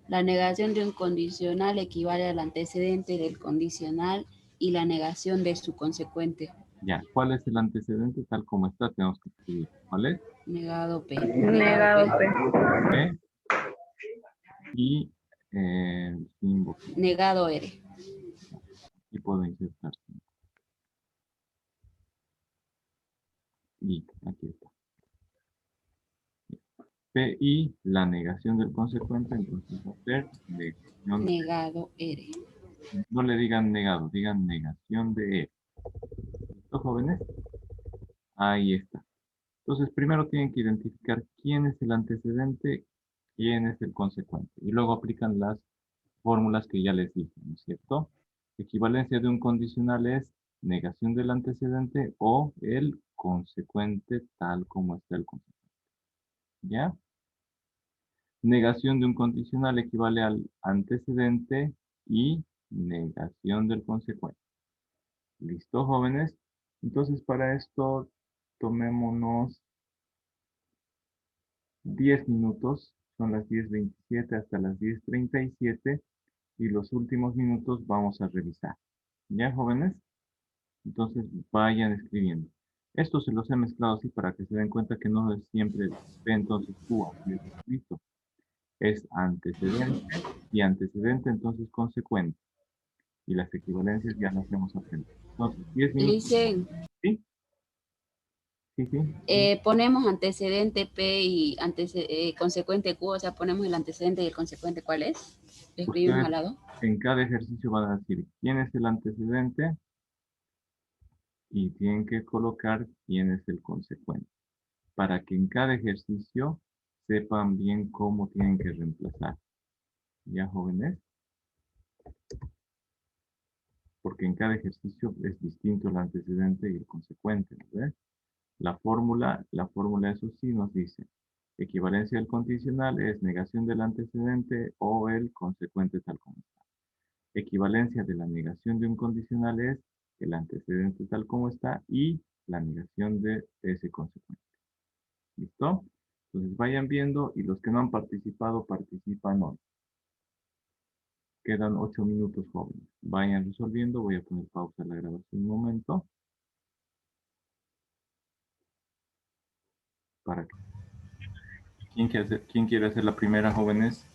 La negación de un condicional equivale al antecedente del condicional y la negación de su consecuente. Ya, ¿cuál es el antecedente? Tal como está, tenemos que escribir. ¿Cuál es? Negado P. Negado P. P. Y símbolo. Negado R. Y puedo insertar. Y aquí está. P y la negación del consecuente, entonces va a ser negación. Negado R. No le digan negado, digan negación de E. ¿Listo, jóvenes? Ahí está. Entonces, primero tienen que identificar quién es el antecedente, quién es el consecuente. Y luego aplican las fórmulas que ya les dije, ¿no es cierto? Equivalencia de un condicional es negación del antecedente o el consecuente tal como está el consecuente. ¿Ya? Negación de un condicional equivale al antecedente y negación del consecuente. ¿Listo, jóvenes? Entonces, para esto, tomémonos 10 minutos. Son las 10:27 hasta las 10:37 y los últimos minutos vamos a revisar. ¿Ya, jóvenes? Entonces, vayan escribiendo. Esto se los he mezclado así para que se den cuenta que no es siempre P, entonces Q, así es escrito. Es antecedente y antecedente, entonces consecuente. Y las equivalencias ya las hemos aprendido. Entonces, 10 minutos. Licen, ¿Sí? Sí, sí. ponemos antecedente P y consecuente Q, o sea, ponemos el antecedente y el consecuente, ¿cuál es? ¿Lo escribimos Ustedes al lado? en cada ejercicio van a decir quién es el antecedente y tienen que colocar quién es el consecuente. Para que en cada ejercicio sepan bien cómo tienen que reemplazar. ¿Ya, jóvenes? Porque en cada ejercicio es distinto el antecedente y el consecuente, ¿no ves? La fórmula, eso sí nos dice, equivalencia del condicional es negación del antecedente o el consecuente tal como está. Equivalencia de la negación de un condicional es el antecedente tal como está y la negación de ese consecuente. ¿Listo? Entonces vayan viendo y los que no han participado, participan hoy. Quedan 8 minutos, jóvenes. Vayan resolviendo. Voy a poner pausa a la grabación un momento. Para que... ¿Quién quiere hacer la primera, jóvenes?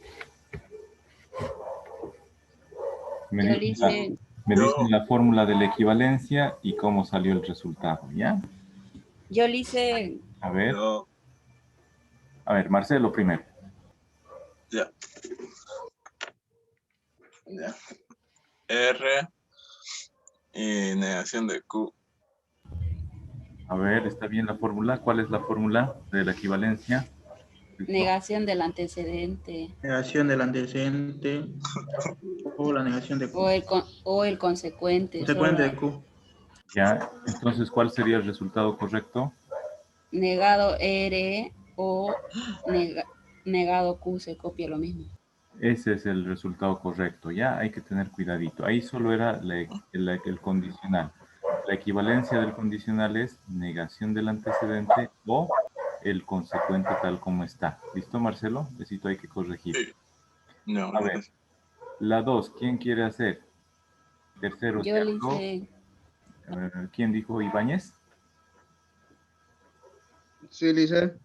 Me dicen la fórmula de la equivalencia y cómo salió el resultado, ¿ya? Yo le hice... A ver, Marcelo primero. Ya. R y negación de Q. A ver, ¿está bien la fórmula? ¿Cuál es la fórmula de la equivalencia? Negación del antecedente. Negación del antecedente o la negación de Q. O el consecuente. Consecuente de Q. Ya, entonces, ¿cuál sería el resultado correcto? Negado R o negado Q, se copia lo mismo. Ese es el resultado correcto, ya hay que tener cuidadito. Ahí solo era el condicional. La equivalencia del condicional es negación del antecedente o el consecuente tal como está. ¿Listo, Marcelo? Necesito hay que corregir. Sí. No, a ver, la 2, ¿quién quiere hacer? Tercero, yo le hice... ¿Quién dijo Ibáñez? Sí, Lice.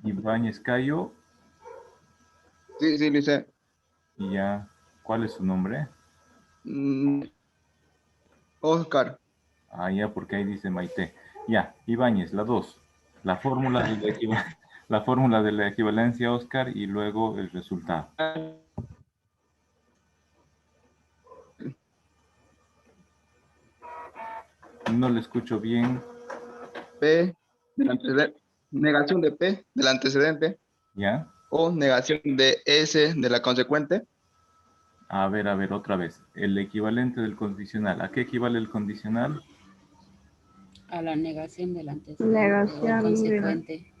Ibáñez Cayo. Sí, Lice. Y ya, ¿cuál es su nombre? Oscar. Ah, ya, porque ahí dice Maite. Ya, Ibáñez, la 2. La fórmula de la equivalencia, Oscar, y luego el resultado. No le escucho bien. P del antecedente. Negación de P del antecedente. ¿Ya? O negación de S de la consecuente. A ver, otra vez. El equivalente del condicional. ¿A qué equivale el condicional? A la negación del antecedente o Negación consecuente.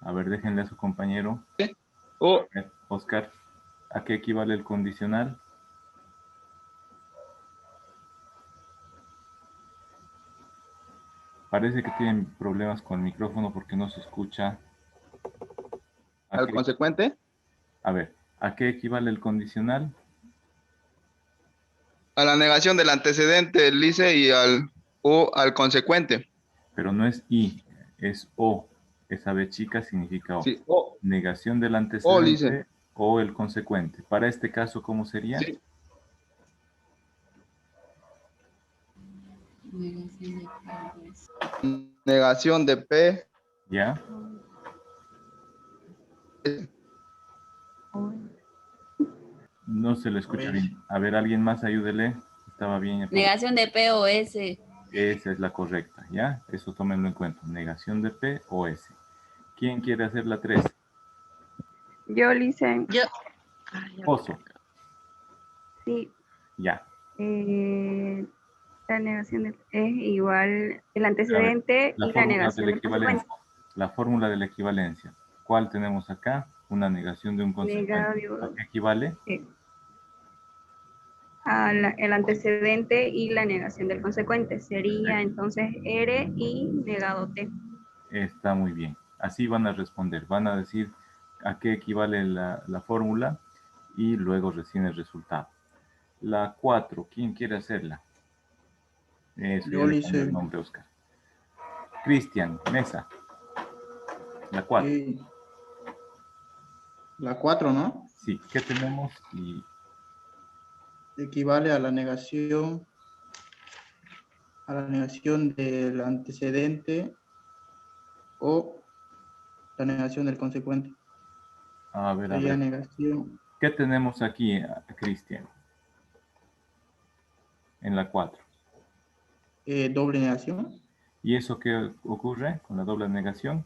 A ver, déjenle a su compañero. O Oscar, ¿a qué equivale el condicional? Parece que tienen problemas con el micrófono porque no se escucha. ¿A al qué- consecuente, A ver, ¿a qué equivale el condicional? a la negación del antecedente, Lice, y al consecuente. Pero no es I, es O. Esa B chica significa O. Sí, o, Negación del Lice. antecedente o el consecuente. Para este caso, ¿cómo sería? Sí, Negación de padres. negación de P. ¿Ya? No se le escucha bien. A ver, alguien más ayúdele. Estaba bien. Negación de P o S. Esa es la correcta, ¿ya? Eso tómenlo en cuenta. Negación de P o S. ¿Quién quiere hacer la 3? Yo le hice, Yo, Oso. sí, Ya. la negación es igual el antecedente La y la fórmula de negación la del equivalencia. consecuente. La fórmula de la equivalencia. ¿Cuál tenemos acá? Una negación de un consecuente. ¿A qué equivale? El antecedente y la negación del consecuente. Sería entonces R y negado T. Está muy bien. Así van a responder. Van a decir a qué equivale la fórmula y luego recién el resultado. La 4, ¿quién quiere hacerla? Eso, ya Yo le le cambié el hice. nombre, Oscar. Cristian, Mesa. La 4. La 4, ¿no? Sí, ¿qué tenemos? Y Equivale a la negación del antecedente o la negación del consecuente. a ver, Sería negación, ¿qué tenemos aquí, Cristian? En la 4. doble negación. ¿Y eso qué ocurre con la doble negación?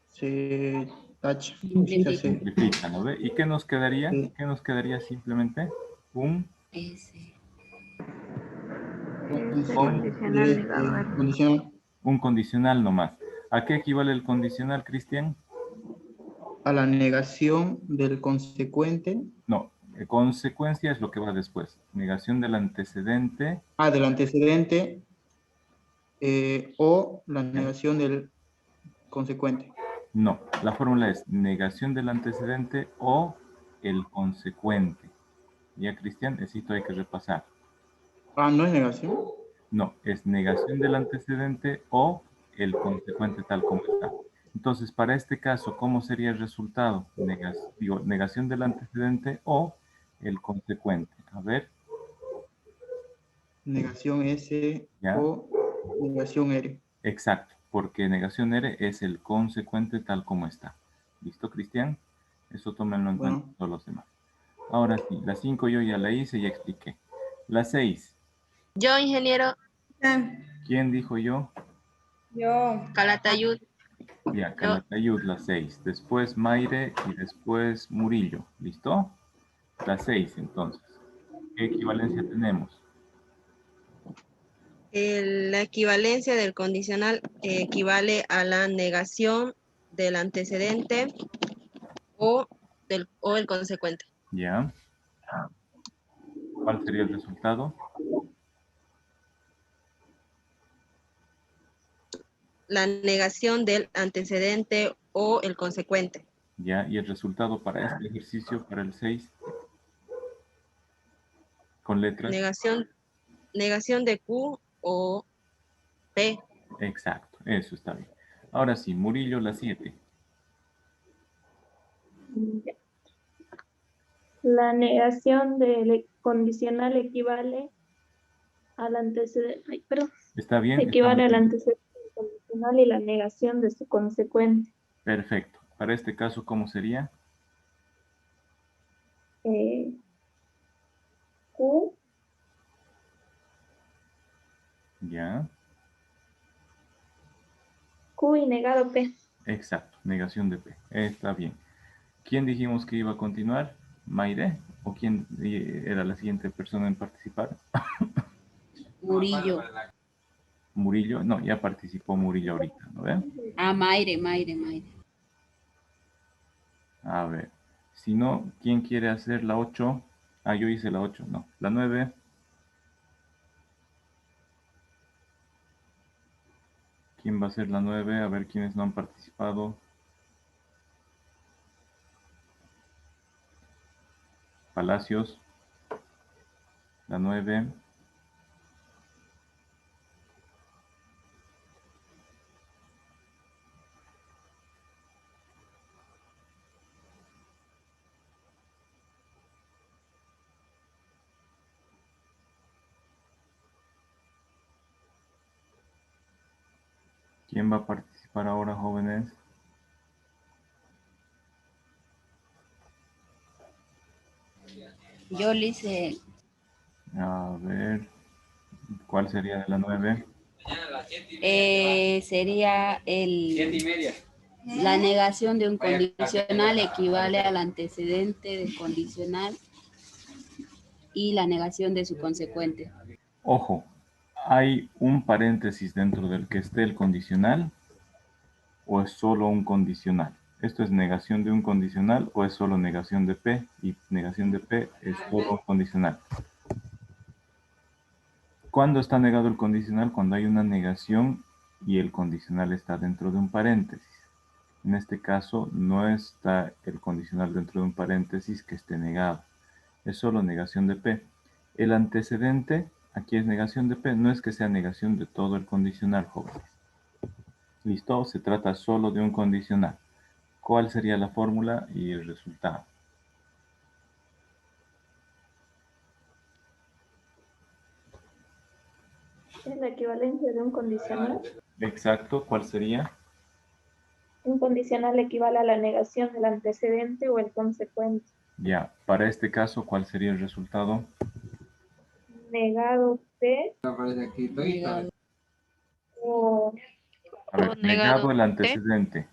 Se tacha. Simplifica. Se hace, Simplifica, ¿no ve? ¿Y qué nos quedaría? Sí. ¿Qué nos quedaría simplemente? Un S. Condicional negado R. condición un condicional nomás. ¿A qué equivale el condicional, Cristian? a la negación del consecuente. No, consecuencia es lo que va después. Negación del antecedente. Del antecedente o la negación del consecuente. No, la fórmula es negación del antecedente o el consecuente. Ya, Cristian, necesito hay que repasar. ¿No es negación? No, es negación del antecedente o el consecuente tal como está. Entonces, para este caso, ¿cómo sería el resultado? Negación del antecedente o el consecuente. A ver, Negación S ¿ya? o negación R. Exacto, porque negación R es el consecuente tal como está. ¿Listo, Cristian? Eso tómenlo en cuenta Bueno, todos los demás. Ahora sí, la 5 yo ya la hice y ya expliqué. La 6, yo, ingeniero ¿quién dijo yo? Yo. Calatayud. Ya, Yo, Calatayud, la 6. Después Maire y después Murillo. ¿Listo? La 6, entonces. ¿Qué equivalencia tenemos? la equivalencia del condicional equivale a la negación del antecedente o el consecuente. ¿Ya? ¿Cuál sería el resultado? La negación del antecedente o el consecuente. ¿Ya? Y el resultado para este ejercicio, para el 6, con letras. Negación de Q o P. Exacto, eso está bien. Ahora sí, Murillo, la 7. La negación del condicional equivale al antecedente, ¿Está bien? equivale al antecedente del condicional y la negación de su consecuente. Perfecto. Para este caso, ¿cómo sería? Q Ya. y negado P. Exacto, negación de P. Está bien. ¿Quién dijimos que iba a continuar? Maire, ¿o quién era la siguiente persona en participar? Murillo. Murillo, no, ya participó Murillo ahorita, ¿no ve? Ah, Maire. A ver, si no, ¿quién quiere hacer la 8? Ah, yo hice la 8, no. La 9. ¿Quién va a ser la 9? A ver quiénes no han participado. Palacios. La 9. ¿Quién va a participar ahora, jóvenes? Yo le hice A ver, ¿cuál sería de la 9? sería la negación de un condicional equivale al antecedente del condicional y la negación de su consecuente. Ojo, ¿hay un paréntesis dentro del que esté el condicional o es solo un condicional? ¿Esto es negación de un condicional o es solo negación de P? Y negación de P es solo un condicional. ¿Cuándo está negado el condicional? Cuando hay una negación y el condicional está dentro de un paréntesis. En este caso, no está el condicional dentro de un paréntesis que esté negado. Es solo negación de P. El antecedente, aquí es negación de P, no es que sea negación de todo el condicional, jóvenes. ¿Listo? Se trata solo de un condicional. ¿Cuál sería la fórmula y el resultado? Es la equivalencia de un condicional. Exacto, ¿cuál sería? Un condicional equivale a la negación del antecedente o el consecuente. Ya, para este caso, ¿cuál sería el resultado? Negado P Negado. o A ver, negado el antecedente.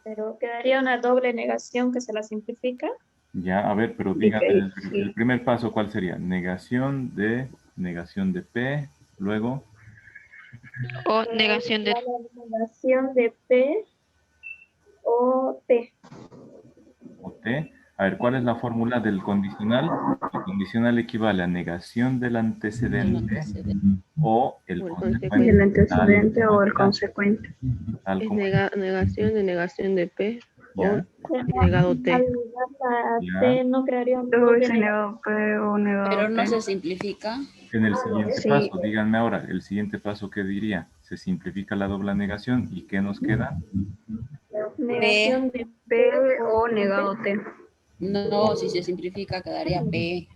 pero quedaría una doble negación que se la simplifica. Ya, a ver, pero díganme el primer paso, ¿cuál sería? Negación de P, luego O negación de P o T. o T. A ver, ¿cuál es la fórmula del condicional? El condicional equivale a negación del antecedente o el consecuente. El antecedente o el Tal consecuente. como Negación de negación de P ya, negado T. Al negar la Ya. T no crearía un Yo doble hubiese negación. negado P o negado Pero no T. se simplifica. En el siguiente Sí. paso, díganme ahora, el siguiente paso, ¿qué diría? Se simplifica la doble negación y ¿qué nos queda? Negación de P o negado T. No, si se simplifica quedaría P.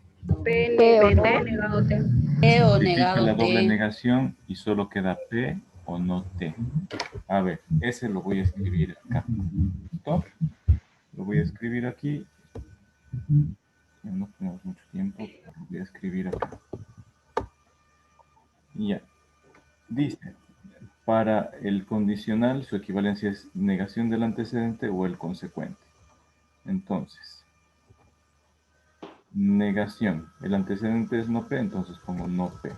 P o T, negado T. P o Simplifica negado la doble T. negación y solo queda P o no T. A ver, ese lo voy a escribir acá. ¿Listo? Lo voy a escribir aquí. Ya no tenemos mucho tiempo, pero lo voy a escribir acá. Y ya. Dice, para el condicional su equivalencia es negación del antecedente o el consecuente. Entonces, negación. El antecedente es no P, entonces pongo no P.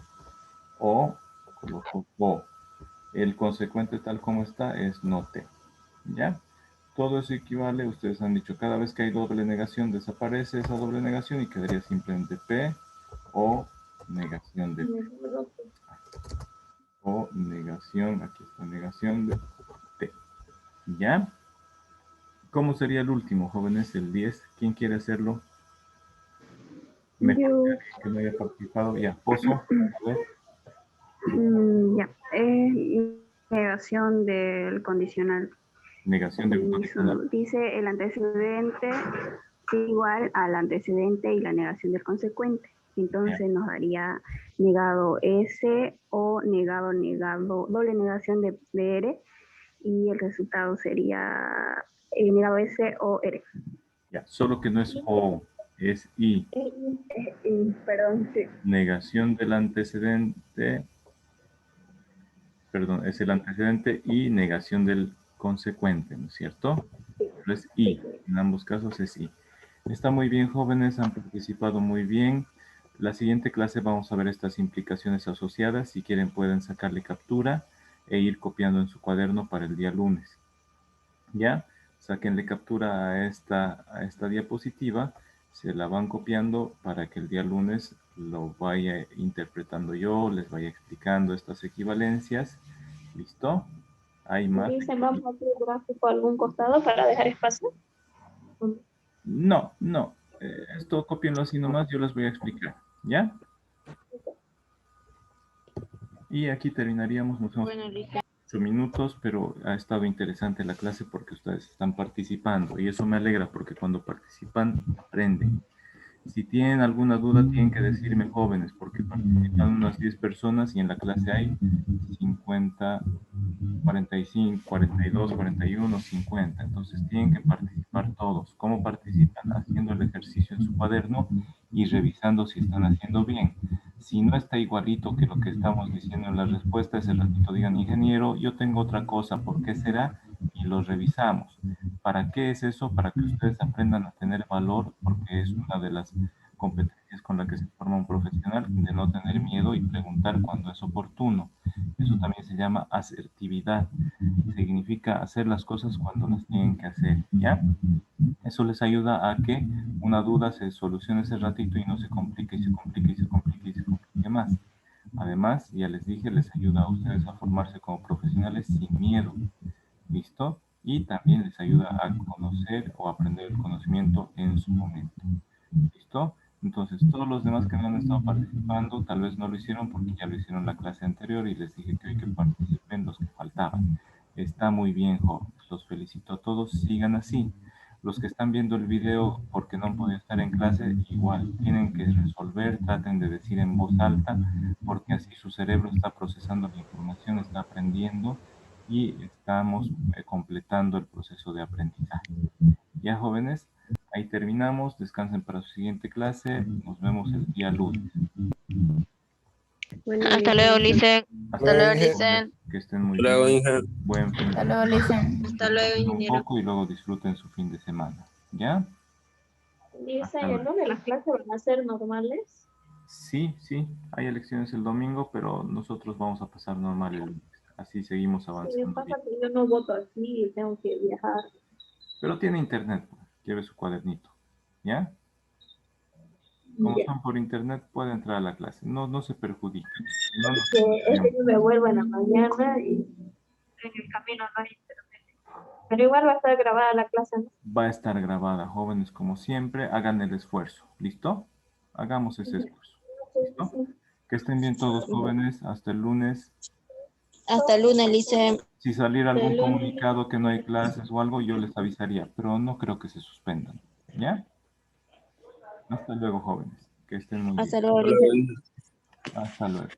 O, coloco O. El consecuente tal como está es no T. ¿Ya? Todo eso equivale, ustedes han dicho, cada vez que hay doble negación desaparece esa doble negación y quedaría simplemente P o negación de P. O negación, aquí está, negación de T. ¿Ya? ¿Cómo sería el último, jóvenes? El 10. ¿Quién quiere hacerlo? Mejor que no haya participado. Ya, Pozo. A ver. Ya. Negación del condicional. Negación de un condicional. Dice el antecedente es igual al antecedente y la negación del consecuente. Entonces nos daría negado S o negado, doble negación de R y el resultado sería negado S o R. Ya, solo que no es O, es I. Perdón, sí. Negación del antecedente. Perdón, es el antecedente y negación del consecuente, ¿no es cierto? Pero es y, en ambos casos es y. Está muy bien, jóvenes, han participado muy bien. La siguiente clase vamos a ver estas implicaciones asociadas. Si quieren pueden sacarle captura e ir copiando en su cuaderno para el día lunes. ¿Ya? Sáquenle captura a esta diapositiva, se la van copiando para que el día lunes lo vaya interpretando yo, les vaya explicando estas equivalencias. ¿Listo? ¿Hay más? Dicen, vamos a hacer el gráfico a algún costado para dejar espacio. No. Esto cópienlo así nomás, yo les voy a explicar. ¿Ya? Y aquí terminaríamos. Nos vemos. 8 minutos, pero ha estado interesante la clase porque ustedes están participando y eso me alegra porque cuando participan aprenden. Si tienen alguna duda tienen que decirme, jóvenes, porque participan unas 10 personas y en la clase hay 50, 45, 42, 41, 50. Entonces tienen que participar todos. ¿Cómo participan? Haciendo el ejercicio en su cuaderno y revisando si están haciendo bien. Si no está igualito que lo que estamos diciendo en la respuesta, ese ratito digan, ingeniero, yo tengo otra cosa, ¿por qué será? Y lo revisamos. ¿Para qué es eso? Para que ustedes aprendan a tener valor, porque es una de las competencias con la que se forma un profesional, de no tener miedo y preguntar cuando es oportuno. Eso también se llama asertividad. Significa hacer las cosas cuando las tienen que hacer, ¿ya? Eso les ayuda a que una duda se solucione ese ratito y no se complique y se complique y se complique y se complique más. Además, ya les dije, les ayuda a ustedes a formarse como profesionales sin miedo. ¿Listo? Y también les ayuda a conocer o aprender el conocimiento en su momento. ¿Listo? Entonces, todos los demás que no han estado participando, tal vez no lo hicieron porque ya lo hicieron la clase anterior y les dije que hoy que participen los que faltaban. Está muy bien, jóvenes. Los felicito a todos. Sigan así. Los que están viendo el video porque no han podido estar en clase, igual, tienen que resolver, traten de decir en voz alta, porque así su cerebro está procesando la información, está aprendiendo y estamos completando el proceso de aprendizaje. Ya, jóvenes, ahí terminamos. Descansen para su siguiente clase. Nos vemos el día lunes. Hasta luego, Licen. Hasta luego, Licen. Que estén muy bien. Buen fin de Hasta luego, Licen. Hasta luego, un ingeniero. poco y luego disfruten su fin de semana. ¿Ya? Dicen, ¿en dónde las clases van a ser normales? Sí, hay elecciones el domingo, pero nosotros vamos a pasar normal el lunes. Así seguimos Sí, avanzando. pasa que yo no voto aquí y tengo que viajar. Pero tiene internet, lleve su cuadernito. ¿Ya? Como Ya. son por internet, puede entrar a la clase. No se perjudiquen. No nos Es que yo me vuelvo en la mañana y en el camino no hay internet. Pero igual va a estar grabada la clase, ¿no? Va a estar grabada, jóvenes, como siempre. Hagan el esfuerzo. ¿Listo? Hagamos ese esfuerzo. ¿Listo? Que estén bien todos, jóvenes. Hasta el lunes. Hasta el lunes, Licen. Si saliera algún comunicado que no hay clases o algo, yo les avisaría, pero no creo que se suspendan. ¿Ya? Hasta luego, jóvenes. Que estén muy bien. Hasta luego, Licen. Hasta luego.